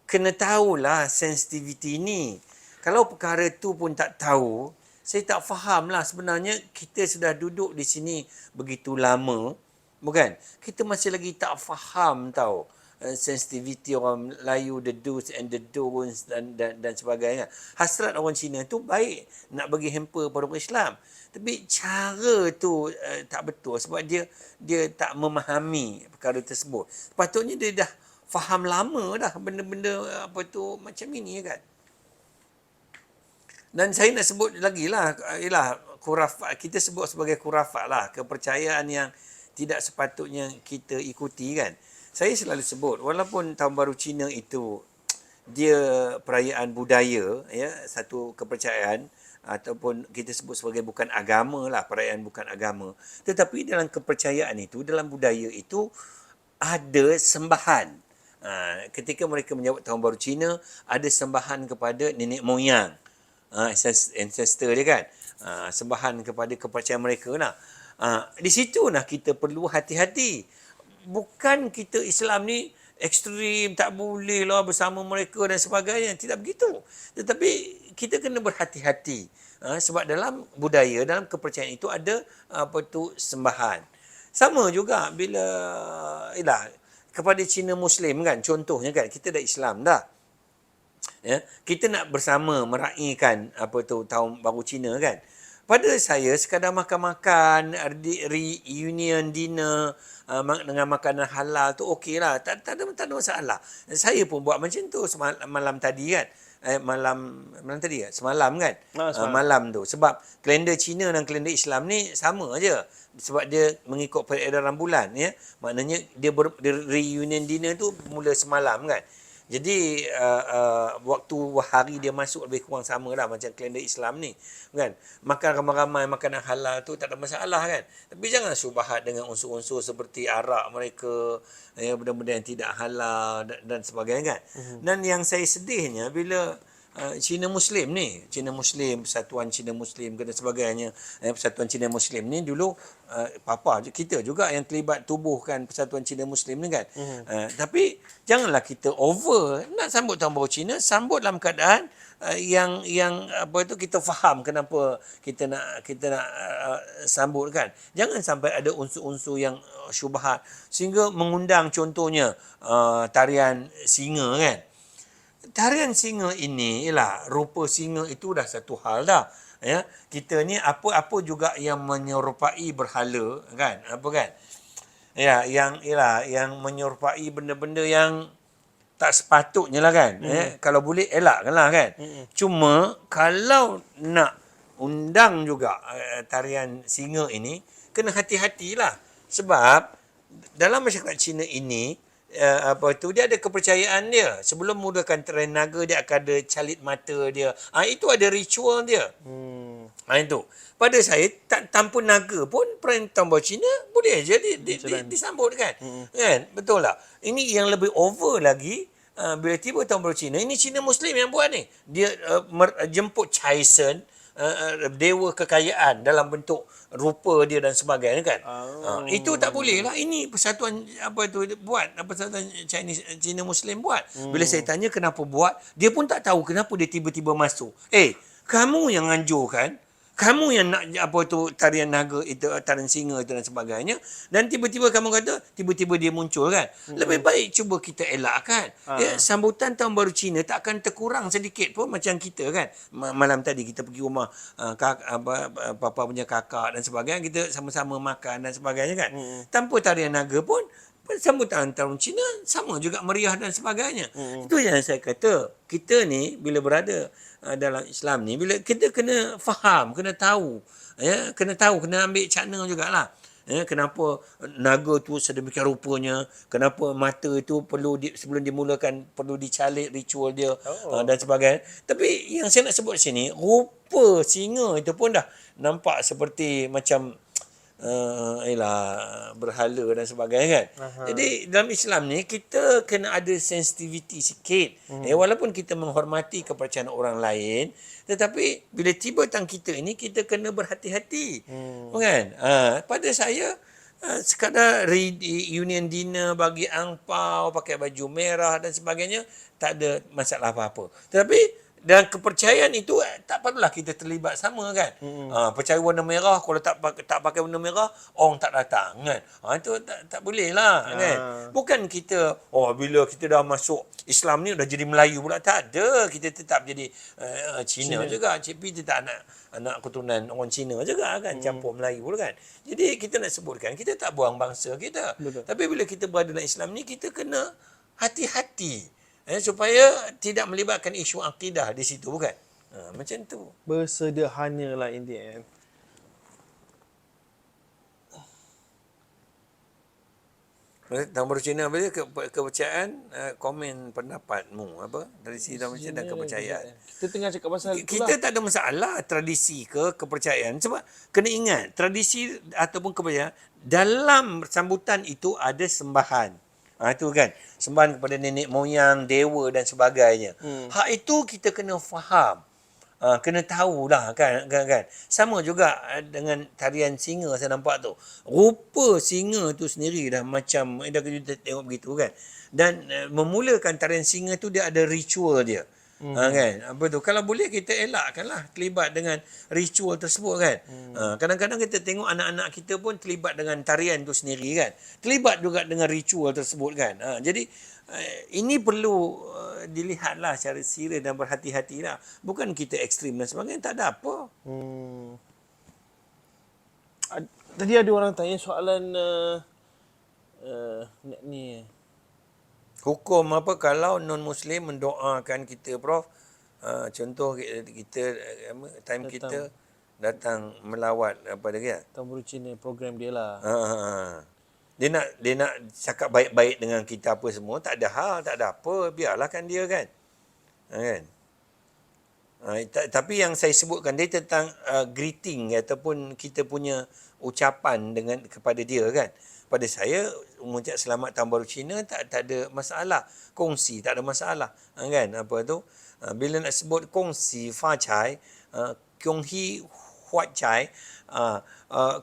Speaker 1: kena tahulah sensitiviti ni. Kalau perkara tu pun tak tahu, saya tak faham lah sebenarnya kita sudah duduk di sini begitu lama, bukan? Kita masih lagi tak faham tahu sensitiviti orang Melayu, the do's and the don'ts dan sebagainya. Hasrat orang Cina tu baik nak bagi hamper pada orang Islam. Tapi cara tu tak betul sebab dia tak memahami perkara tersebut. Patutnya dia dah faham lama dah benda-benda apa tu macam ini kan. Dan saya nak sebut lagi lah, ialah khurafat, kita sebut sebagai khurafat lah, kepercayaan yang tidak sepatutnya kita ikuti kan. Saya selalu sebut, walaupun Tahun Baru Cina itu dia perayaan budaya, ya, satu kepercayaan, ataupun kita sebut sebagai bukan agama lah, perayaan bukan agama. Tetapi dalam kepercayaan itu, dalam budaya itu ada sembahan. Ketika mereka menyambut Tahun Baru Cina, ada sembahan kepada nenek moyang, ancestor dia kan, sembahan kepada kepercayaan mereka lah. Di situ lah kita perlu hati-hati. Bukan kita Islam ni ekstrim, tak boleh lah bersama mereka dan sebagainya. Tidak begitu. Tetapi kita kena berhati-hati. Sebab dalam budaya, dalam kepercayaan itu ada sembahan. Sama juga bila kepada Cina Muslim kan, contohnya kan, kita dah Islam dah. Ya, kita nak bersama meraihkan Tahun Baru Cina kan. Pada saya sekadar makan-makan, reunion dinner dengan makanan halal tu okeylah, tak ada masalah. Saya pun buat macam tu malam tadi kan. Semalam kan. Malam tu. Sebab kalender Cina dan kalender Islam ni sama aja. Sebab dia mengikut peredaran bulan ya. Maknanya dia reunion dinner tu mula semalam kan. Jadi waktu hari dia masuk lebih kurang sama lah macam kalender Islam ni kan. Makan ramai-ramai makanan halal tu tak ada masalah kan. Tapi jangan syubhat dengan unsur-unsur seperti arak mereka, ya, benda-benda yang tidak halal dan sebagainya kan. Dan yang saya sedihnya bila Cina Muslim ni, Cina Muslim, Persatuan Cina Muslim dan sebagainya, Persatuan Cina Muslim ni dulu kita juga yang terlibat tubuhkan Persatuan Cina Muslim ni kan. Tapi janganlah kita over nak sambut Tahun Baru Cina, sambut dalam keadaan yang kita faham kenapa kita nak sambut kan. Jangan sampai ada unsur-unsur yang syubhat sehingga mengundang contohnya tarian singa kan. Tarian singa ini, ialah rupa singa itu dah satu hal dah. Ya, kita ni apa juga yang menyerupai berhala kan, apa kan? Ya, yang menyerupai benda-benda yang tak sepatutnya lah kan. Kalau boleh elakkanlah kan. Cuma kalau nak undang juga tarian singa ini, kena hati-hatilah. Sebab dalam masyarakat Cina ini, dia ada kepercayaan dia. Sebelum mulakan tarian naga, dia akan ada calit mata dia. Itu ada ritual dia. Itu. Pada saya, tanpa naga pun perayaan Tahun Baru Cina boleh je disambut kan. Kan? Betul tak? Ini yang lebih over lagi, bila tiba Tahun Baru Cina, ini Cina Muslim yang buat ni. Dia jemput Chai Sen, dewa kekayaan dalam bentuk rupa dia dan sebagainya kan. Itu tak boleh lah. Ini persatuan persatuan Cina Muslim buat. Bila saya tanya kenapa buat, dia pun tak tahu kenapa dia tiba-tiba masuk. Kamu yang anjurkan, kamu yang nak tarian naga itu, tarian singa itu dan sebagainya, dan tiba-tiba kamu kata tiba-tiba dia muncul kan. Lebih baik cuba kita elakkan. Sambutan Tahun Baru Cina tak akan terkurang sedikit pun macam kita kan. Malam tadi kita pergi rumah papa punya kakak dan sebagainya, kita sama-sama makan dan sebagainya kan. Tanpa tarian naga pun sambutan Tahun Cina sama juga meriah dan sebagainya. Itu yang saya kata, kita ni bila berada dalam Islam ni, bila kita kena faham, kena tahu, kena ambil cakna jugalah. Kenapa naga tu sedemikian rupanya, kenapa mata itu perlu sebelum dimulakan perlu dicalit ritual dia dan sebagainya. Tapi yang saya nak sebut sini, rupa singa itu pun dah nampak seperti macam berhala dan sebagainya kan. Jadi dalam Islam ni kita kena ada sensitivity sikit. Walaupun kita menghormati kepercayaan orang lain, tetapi bila tiba tang kita ini, kita kena berhati-hati. Kan? Pada saya sekadar reunion dinner, bagi angpau, pakai baju merah dan sebagainya, tak ada masalah apa-apa. Tetapi dan kepercayaan itu tak perlulah kita terlibat sama kan. Percaya warna merah, kalau tak pakai warna merah, orang tak datang kan. Itu tak boleh lah kan. Bukan kita bila kita dah masuk Islam ni dah jadi Melayu pula, tak ada. Kita tetap jadi Cina juga. Cik P tetap anak keturunan orang Cina juga kan, campur Melayu pula kan. Jadi kita nak sebutkan, kita tak buang bangsa kita.
Speaker 2: Betul.
Speaker 1: Tapi bila kita berada dalam Islam ni, kita kena hati-hati. Supaya tidak melibatkan isu akidah di situ kan. Macam tu.
Speaker 2: Bersederhana lah in the end.
Speaker 1: Tahun Baru Cina apa dia? Kepercayaan, komen pendapatmu apa? Tradisi Tahun Baru Cina dan kepercayaan.
Speaker 2: Kita tengah cakap pasal
Speaker 1: kita tak ada masalah tradisi ke kepercayaan. Sebab kena ingat, tradisi ataupun kepercayaan, dalam sambutan itu ada sembahan. Itu kan, sembahan kepada nenek moyang, dewa dan sebagainya. Hak itu kita kena faham. Kena tahulah kan. Sama juga dengan tarian singa saya nampak tu. Rupa singa tu sendiri dah macam, dah kita tengok begitu kan. Dan memulakan tarian singa tu dia ada ritual dia. Kan? Kalau boleh kita elakkanlah terlibat dengan ritual tersebut kan. Kadang-kadang kita tengok anak-anak kita pun terlibat dengan tarian tu sendiri kan. Terlibat juga dengan ritual tersebut kan. Jadi ini perlu dilihatlah secara serius dan berhati-hatilah. Bukan kita ekstrim dan sebagainya, tak ada apa.
Speaker 2: Tadi ada orang tanya soalan ni.
Speaker 1: Hukum apa kalau non-Muslim mendoakan kita, Prof? Contoh kita time kita datang melawat apa dia?
Speaker 2: Tahun Baru Cina, program dia lah.
Speaker 1: Dia nak cakap baik-baik dengan kita apa semua, tak ada hal, tak ada apa, biarlah kan dia kan. Kan? Tapi yang saya sebutkan dia tentang greeting ataupun kita punya ucapan kepada dia kan. Pada saya mengucap selamat Tahun Baru Cina tak ada masalah. Kongsi tak ada masalah. Kan? Bila nak sebut kongsi fa chai, kyong hi huat chai,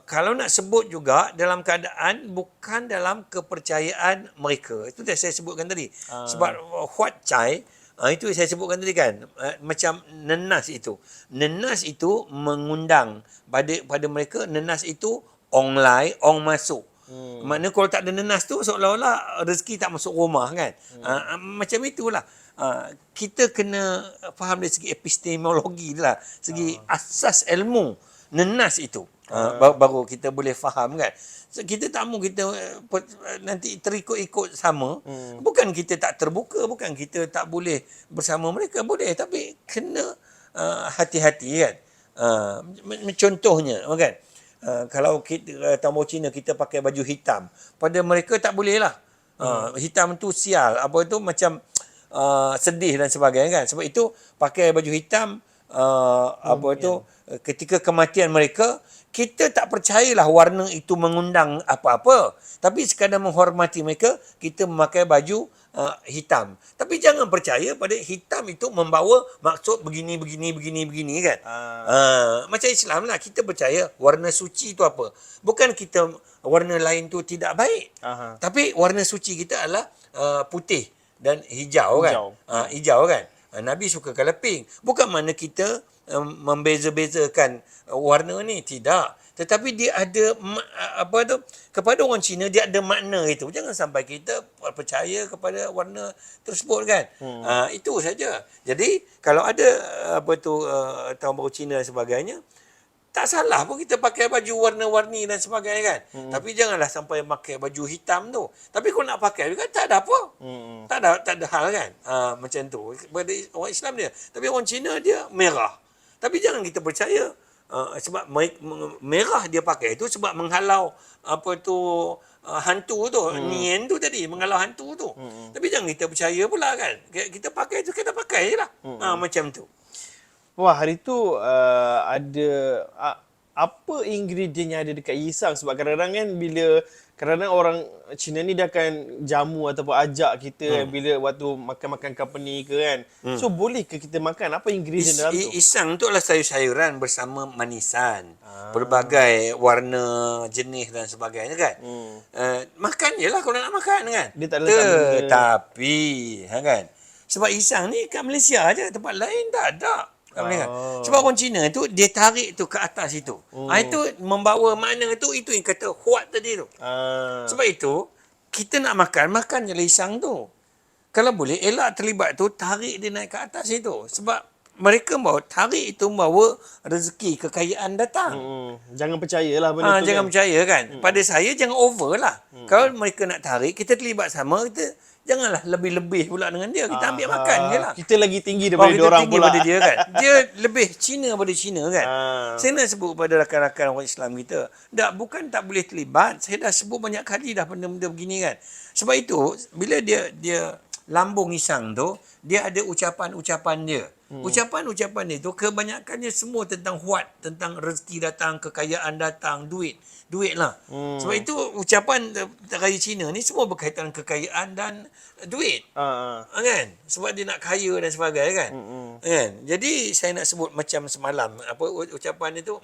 Speaker 1: kalau nak sebut juga dalam keadaan bukan dalam kepercayaan mereka. Itu dah saya sebutkan tadi. Sebab huat chai, itu saya sebutkan tadi kan, macam nenas itu. Nenas itu mengundang pada mereka, nenas itu ong lai, ong masuk. Maknanya kalau tak ada nenas tu seolah-olah rezeki tak masuk rumah kan. Macam itulah. Kita kena faham dari segi epistemologi lah, segi asas ilmu nenas itu. Baru kita boleh faham kan. So, kita tak mahu kita nanti terikut-ikut sama. Bukan kita tak terbuka, bukan kita tak boleh bersama mereka, boleh, tapi kena hati-hati kan. Contohnya kan, Kalau kita tamu Cina kita pakai baju hitam, pada mereka tak boleh lah. Hitam tu sial, apa tu macam sedih dan sebagainya kan. Sebab itu pakai baju hitam apa tu ketika kematian mereka, kita tak percayalah warna itu mengundang apa-apa. Tapi sekadar menghormati mereka, kita memakai baju hitam. Tapi jangan percaya pada hitam itu membawa maksud begini kan. Macam Islam lah, kita percaya warna suci itu apa. Bukan kita warna lain tu tidak baik. Tapi warna suci kita adalah putih dan hijau kan. Hijau kan. Nabi suka color pink. Bukan mana kita membeza-bezakan warna ni, tidak. Tetapi dia ada apa tu, kepada orang Cina dia ada makna itu. Jangan sampai kita percaya kepada warna tersebut kan. Itu saja. Jadi kalau ada apa tu tahun baru Cina dan sebagainya, tak salah pun kita pakai baju warna-warni dan sebagainya kan. Tapi janganlah sampai pakai baju hitam tu. Tapi kalau nak pakai juga tak ada apa. Tak ada hal kan. Macam tu. Pada orang Islam dia. Tapi orang Cina dia merah. Tapi jangan kita percaya sebab merah dia pakai itu sebab menghalau apa tu hantu tu, nien tu tadi, menghalau hantu tu. Tapi jangan kita percaya pula kan. Kita pakai tu, kita pakai je lah. Macam tu.
Speaker 2: Wah, hari tu ada apa ingredient yang ada dekat Yisang, sebab kadang-kadang kan bila kadang-kadang orang Cina ni dia akan jamu ataupun ajak kita bila waktu makan-makan company ke kan. So boleh ke kita makan apa ingredient dalam tu?
Speaker 1: Isang tu adalah sayur-sayuran bersama manisan. Berbagai warna, jenis dan sebagainya kan. Makan je lah kalau nak makan kan.
Speaker 2: Dia tak letak benda.
Speaker 1: Tetapi kan. Sebab isang ni kat Malaysia aja, tempat lain tak ada. Sebab orang Cina tu dia tarik tu ke atas itu. Itu membawa makna tu, itu yang kata huat tadi tu. Sebab itu kita nak makan je isang tu. Kalau boleh elak terlibat tu, tarik dia naik ke atas itu. Sebab mereka bawa tarik itu membawa rezeki, kekayaan datang.
Speaker 2: Jangan percayalah benda tu.
Speaker 1: Jangan
Speaker 2: kan?
Speaker 1: percaya kan. Pada saya jangan over lah. Kalau mereka nak tarik, kita terlibat sama, kita janganlah lebih-lebih pula dengan dia. Kita ambil makan je lah.
Speaker 2: Kita lagi tinggi daripada dia orang pula.
Speaker 1: Daripada dia kan. Dia lebih Cina pada Cina kan. Saya nak sebut pada rakan-rakan orang Islam kita. Bukan tak boleh terlibat. Saya dah sebut banyak kali dah benda-benda begini kan. Sebab itu, bila dia lambung isang tu, dia ada ucapan-ucapan dia. Ucapan-ucapan dia tu kebanyakannya semua tentang huat, tentang rezeki datang, kekayaan datang, duit lah. Sebab itu ucapan raya Cina ni semua berkaitan kekayaan dan duit. Kan? Sebab dia nak kaya dan sebagainya kan. Kan? Jadi saya nak sebut macam semalam, apa ucapan dia tu?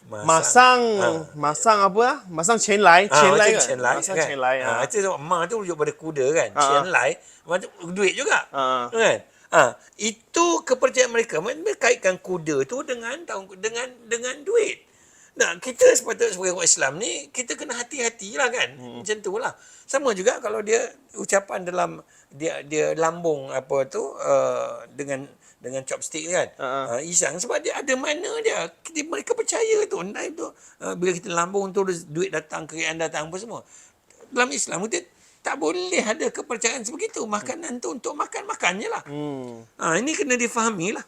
Speaker 2: Masang apa lah? Masang Chen Lai. Chen Lai kan?
Speaker 1: Masang Chen Lai. Itu ma tu rujuk pada kuda kan. Chen Lai. Macam duit juga. Kan? Itu kepercayaan mereka. Mereka kaitkan kuda tu dengan duit. Nah, kita sepatutnya sebagai orang Islam ni, kita kena hati-hatilah kan. Macam tu lah. Sama juga kalau dia ucapan dalam dia lambung apa tu dengan chopstick kan. Isang sebab dia ada makna dia. Mereka percaya tu. Bila kita lambung tu duit datang, kekayaan datang apa semua. Dalam Islam kita tak boleh ada kepercayaan sebegitu. Makanan tu untuk makan je lah. Ini kena difahami lah.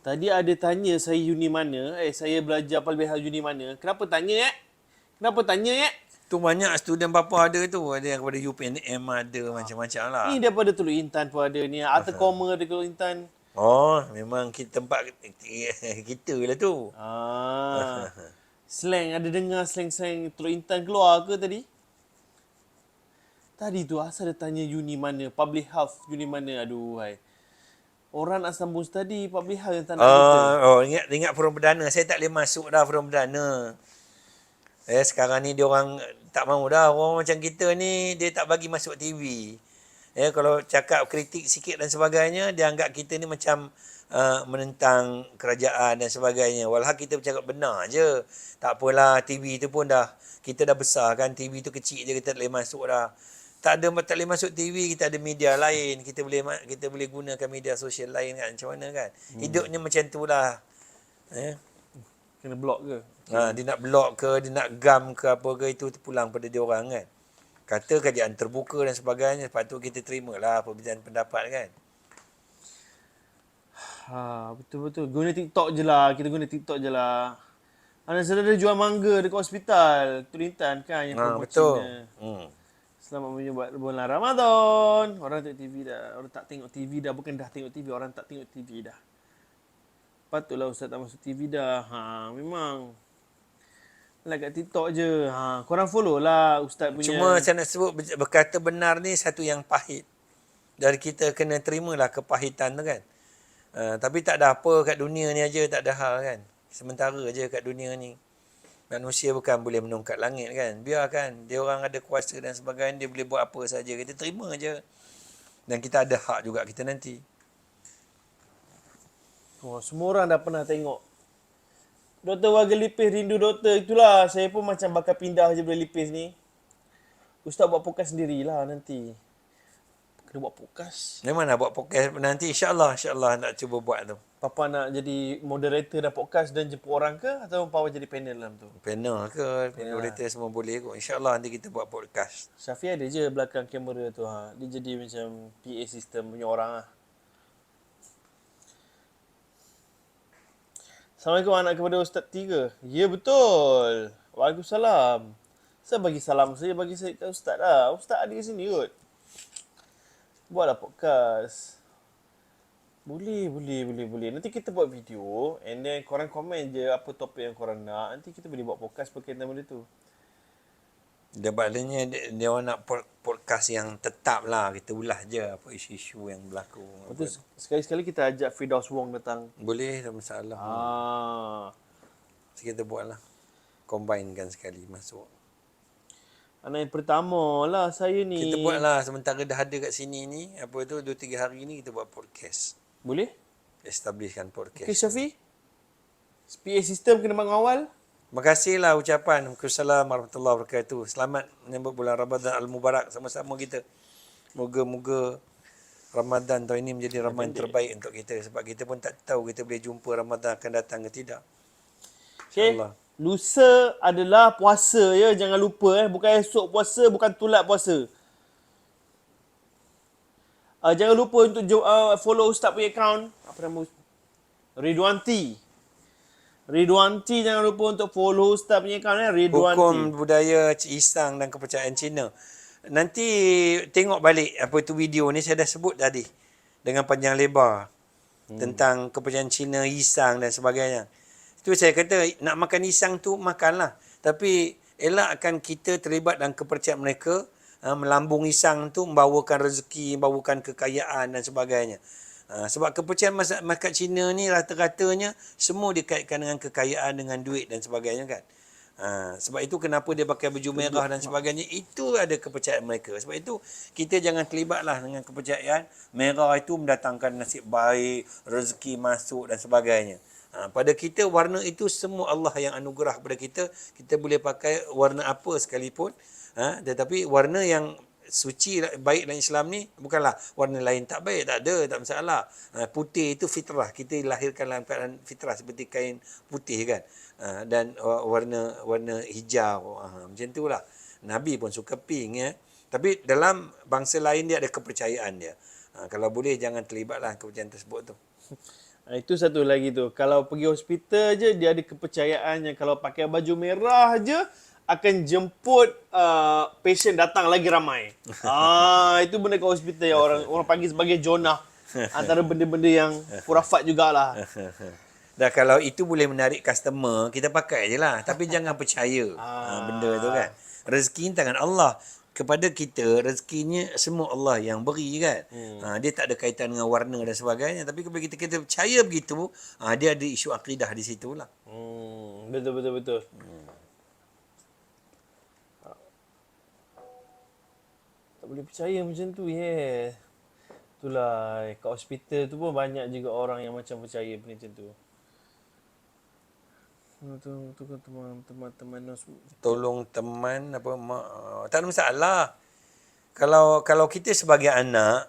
Speaker 2: Tadi ada tanya saya uni mana. Saya belajar Palbihal uni mana. Kenapa tanya
Speaker 1: Tu banyak student bapa ada tu. Ada yang kepada UPNM ada macam-macam lah.
Speaker 2: Ni daripada Teluk Intan pun ada ni. Arthur Commer ada Teluk Intan.
Speaker 1: Memang tempat kita lah tu.
Speaker 2: Slang, ada dengar slang-slang Teluk Intan keluar ke tadi? Tadi tu asal dia tanya uni mana, public health uni mana. Aduh, hai. Orang nak sambung study public health yang tak nak kita.
Speaker 1: Ingat forum perdana. Saya tak boleh masuk dah forum perdana. Sekarang ni dia orang tak mahu dah. Orang macam kita ni, dia tak bagi masuk TV. Kalau cakap kritik sikit dan sebagainya, dia anggap kita ni macam menentang kerajaan dan sebagainya. Walau kita bercakap benar je. Tak apalah, TV tu pun kita dah besar kan. TV tu kecil je, kita tak boleh masuk dah. Tak boleh masuk TV, kita ada media lain. Kita boleh gunakan media sosial lain kan. Macam mana kan. Hidupnya macam tu lah.
Speaker 2: Kena block ke?
Speaker 1: Dia nak block ke, dia nak gam ke apa ke, itu pulang pada dia orang kan. Kata kajian terbuka dan sebagainya, sepatutnya kita terimalah perbezaan pendapat kan.
Speaker 2: Betul-betul. Guna TikTok je lah. Kita guna TikTok je lah. Anak saudara jual mangga dekat hospital. Tu Intan kan yang perempuan
Speaker 1: Betul.
Speaker 2: Cina. Selamat menyambut bulan Ramadan. Orang tengok TV dah. Orang tak tengok TV dah. Bukan dah tengok TV. Orang tak tengok TV dah. Patutlah Ustaz tak masuk TV dah. Memang. Lah kat TikTok je. Korang follow lah Ustaz punya.
Speaker 1: Cuma saya nak sebut berkata benar ni satu yang pahit. Dari kita kena terimalah kepahitan tu kan. Tapi tak ada apa kat dunia ni aja, tak ada hal kan. Sementara je kat dunia ni. Manusia bukan boleh menungkat langit kan. Biarkan dia orang ada kuasa dan sebagainya, dia boleh buat apa saja. Kita terima je. Dan kita ada hak juga kita nanti.
Speaker 2: Semua orang dah pernah tengok. Dr. Warga Lipis rindu doktor. Itulah saya pun macam bakal pindah je boleh Lipis ni. Ustaz buat podcast sendirilah nanti. Kena buat podcast.
Speaker 1: Memang nak buat podcast nanti insya-Allah nak cuba buat tu.
Speaker 2: Papa nak jadi moderator dan podcast dan jemput orang ke atau Papa jadi panel dalam tu?
Speaker 1: Panel ke, moderator semua boleh kot. InsyaAllah nanti kita buat podcast.
Speaker 2: Syafi ada je belakang kamera tu. Dia jadi macam PA system punya orang lah. Assalamualaikum anak kepada Ustaz 3. Ya betul. Waalaikumsalam. Saya bagi salam saya bagi saya kat Ustaz lah. Ustaz ada di sini kot. Buatlah podcast. Boleh. Nanti kita buat video and then korang komen je apa topik yang korang nak. Nanti kita boleh buat podcast berkaitan benda tu.
Speaker 1: Dia maknanya dia orang nak podcast yang tetap lah. Kita ulas je apa isu-isu yang berlaku.
Speaker 2: Lepas tu sekali-sekali kita ajak Firdaus Wong datang.
Speaker 1: Boleh, tak masalah. So, kita buat lah. Combinekan sekali masuk.
Speaker 2: Anak yang pertama lah saya ni.
Speaker 1: Kita buat lah sementara dah ada kat sini ni. Apa tu 2-3 hari ni kita buat podcast.
Speaker 2: Boleh?
Speaker 1: Establishkan podcast.
Speaker 2: Okay Syafi. PA system kena bangun awal.
Speaker 1: Terima kasihlah ucapan. Waalaikumsalam warahmatullahi wabarakatuh. Selamat menyambut bulan Ramadan Al-Mubarak sama-sama kita. Moga-moga Ramadan tahun ini menjadi Ramadan terbaik untuk kita. Sebab kita pun tak tahu kita boleh jumpa Ramadan akan datang ke tidak.
Speaker 2: Okay. Lusa adalah puasa ya. Jangan lupa Bukan esok puasa, bukan tulat puasa. Jangan lupa untuk follow Ustaz punya account. Apa nama? Ridwanti jangan lupa untuk follow Ustaz punya account Ridwanti.
Speaker 1: Hukum budaya Isang dan kepercayaan Cina. Nanti tengok balik apa tu video ni saya dah sebut tadi dengan panjang lebar tentang kepercayaan Cina, Isang dan sebagainya. Itu saya kata nak makan Isang tu makanlah. Tapi elakkan kita terlibat dalam kepercayaan mereka. Melambung Isang tu membawakan rezeki, membawakan kekayaan dan sebagainya. Sebab kepercayaan masyarakat Cina ni rata-ratanya semua dikaitkan dengan kekayaan, dengan duit dan sebagainya kan. Sebab itu kenapa dia pakai baju merah dan sebagainya. Itu ada kepercayaan mereka. Sebab itu kita jangan terlibatlah dengan kepercayaan. Merah itu mendatangkan nasib baik, rezeki masuk dan sebagainya. Pada kita warna itu semua Allah yang anugerah kepada kita. Kita boleh pakai warna apa sekalipun. Tetapi warna yang suci baik dalam Islam ni bukanlah warna lain tak baik, tak ada, tak masalah. Putih itu fitrah, kita dilahirkan dalam keadaan fitrah seperti kain putih kan. Dan warna hijau macam itulah. Nabi pun suka pink ya. Tapi dalam bangsa lain dia ada kepercayaan dia. Kalau boleh jangan terlibatlah kepercayaan tersebut tu.
Speaker 2: Itu satu lagi tu. Kalau pergi hospital je dia ada kepercayaan yang kalau pakai baju merah je akan jemput patient datang lagi ramai. Itu benda kat hospital yang orang panggil sebagai jonah. Antara benda-benda yang khurafat jugalah.
Speaker 1: Dah kalau itu boleh menarik customer, kita pakai je lah. Tapi jangan percaya benda tu kan. Rezeki tangan Allah. Kepada kita, rezekinya semua Allah yang beri kan. Dia tak ada kaitan dengan warna dan sebagainya. Tapi kepada kita percaya begitu, dia ada isu akidah di situ lah.
Speaker 2: Betul. Tak boleh percaya macam tu Itulah kat hospital tu pun banyak juga orang yang macam percaya benda macam tu. Teman-teman
Speaker 1: tolong teman apa tak ada masalah. Kalau kita sebagai anak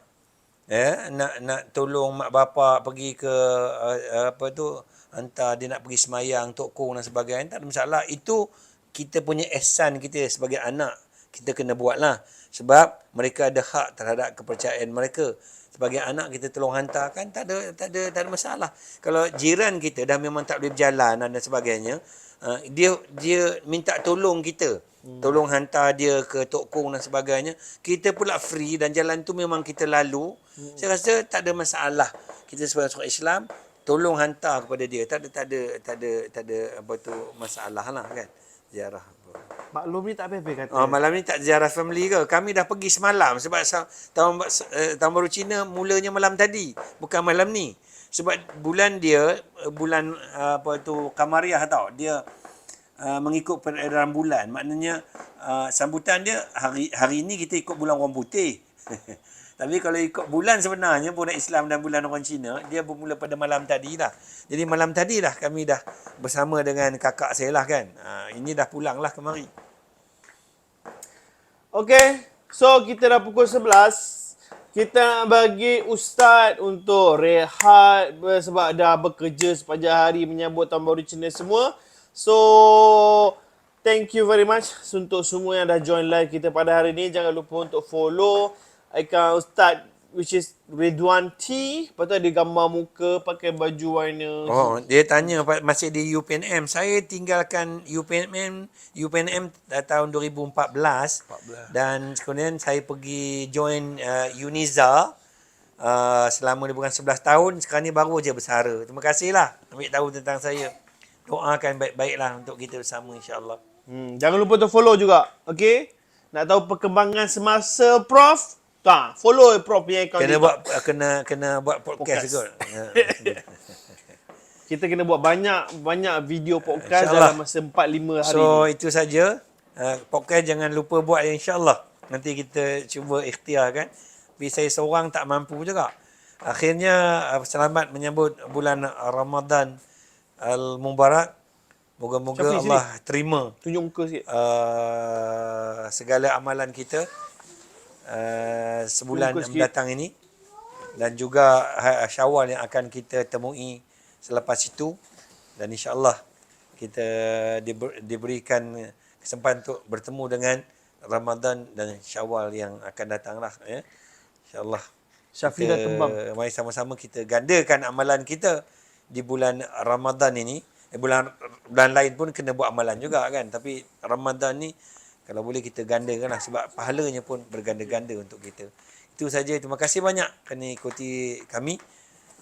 Speaker 1: nak tolong mak bapak pergi ke hantar dia nak pergi semayang, tokong dan sebagainya, tak ada masalah. Itu kita punya ihsan kita sebagai anak. Kita kena buatlah sebab mereka ada hak terhadap kepercayaan mereka. sebagai anak kita tolong hantarkan, tak ada masalah. Kalau jiran kita dah memang tak boleh berjalan dan sebagainya, dia minta tolong kita. Tolong hantar dia ke Tok Kong dan sebagainya. Kita pula free dan jalan tu memang kita lalu. Saya rasa tak ada masalah. Kita sebagai orang Islam tolong hantar kepada dia. Tak ada apa tu masalah lah kan. Ziarah.
Speaker 2: Maklum ni tak apa-apa kata.
Speaker 1: Malam ni tak ziarah family ke? Kami dah pergi semalam sebab tahun baru Cina mulanya malam tadi, bukan malam ni. Sebab bulan dia bulan apa tu Kamariah tau. Dia mengikut peredaran bulan. Maknanya sambutan dia hari ni kita ikut bulan orang putih. Tapi kalau ikut bulan sebenarnya bulan Islam dan bulan orang Cina, dia bermula pada malam tadi dah. Jadi malam tadi dah kami dah bersama dengan kakak saya lah kan. Ini dah pulang lah kemari.
Speaker 2: Okay, so kita dah pukul 11. Kita nak bagi Ustaz untuk rehat sebab dah bekerja sepanjang hari menyambut Tahun Baru Cina semua. So, thank you very much untuk semua yang dah join live kita pada hari ni. Jangan lupa untuk follow akaun Ustaz which is Ridwan T. Lepas tu ada gambar muka pakai baju warna.
Speaker 1: Dia tanya masih di UPNM. Saya tinggalkan UPNM tahun 2014. Dan kemudian saya pergi join Uniza selama lebih kurang 11 tahun. Sekarang ni baru je bersara. Terima kasihlah ambil tahu tentang saya. Doakan baik-baiklah untuk kita bersama insya-Allah.
Speaker 2: Jangan lupa untuk follow juga. Okay? Nak tahu perkembangan semasa Prof? Follow Prof punya akaun.
Speaker 1: Kena buat podcast juga.
Speaker 2: Kita kena buat banyak video podcast dalam masa 4-5 hari.
Speaker 1: So itu saja. Podcast jangan lupa buat insya-Allah. Nanti kita cuba ikhtiar kan. Tapi saya seorang tak mampu juga. Akhirnya selamat menyambut bulan Ramadan Al-Mubarak. Moga-moga Allah terima.
Speaker 2: Tunjuk muka sikit.
Speaker 1: Segala amalan kita sebulan mendatang ini dan juga Syawal yang akan kita temui selepas itu, dan insya-Allah kita diberikan kesempatan untuk bertemu dengan Ramadan dan Syawal yang akan datanglah ya. Insya-Allah.
Speaker 2: Syafidah tembang.
Speaker 1: Mari sama-sama kita gandakan amalan kita di bulan Ramadan ini. Bulan lain pun kena buat amalan juga kan, tapi Ramadan ni kalau boleh kita gandakanlah sebab pahalanya pun berganda-ganda untuk kita. Itu saja. Terima kasih banyak kerana ikuti kami.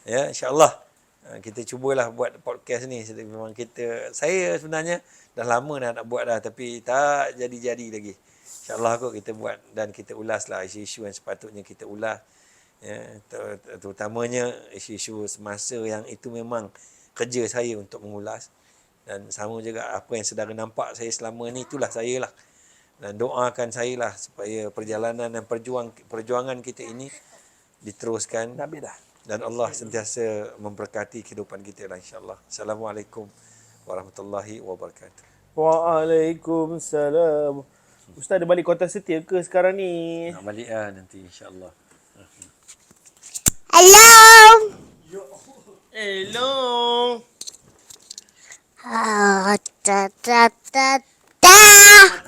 Speaker 1: Ya, insya-Allah kita cubalah buat podcast ni. Memang saya sebenarnya dah lama dah nak buat dah tapi tak jadi-jadi lagi. InsyaAllah kot kita buat dan kita ulaslah isu-isu yang sepatutnya kita ulas. Ya, terutamanya isu-isu semasa yang itu memang kerja saya untuk mengulas. Dan sama juga apa yang saudara nampak saya selama ni, itulah saya lah. Dan doakan saya lah supaya perjalanan dan perjuangan kita ini diteruskan. Dan Allah sentiasa memberkati kehidupan kita lah insyaAllah. Assalamualaikum warahmatullahi wabarakatuh.
Speaker 2: Waalaikumsalam. Ustaz ada balik Kota Setia ke sekarang ni?
Speaker 1: Nak balik lah nanti insyaAllah.
Speaker 3: Hello.
Speaker 2: Hello.
Speaker 3: Ta ta ta ta.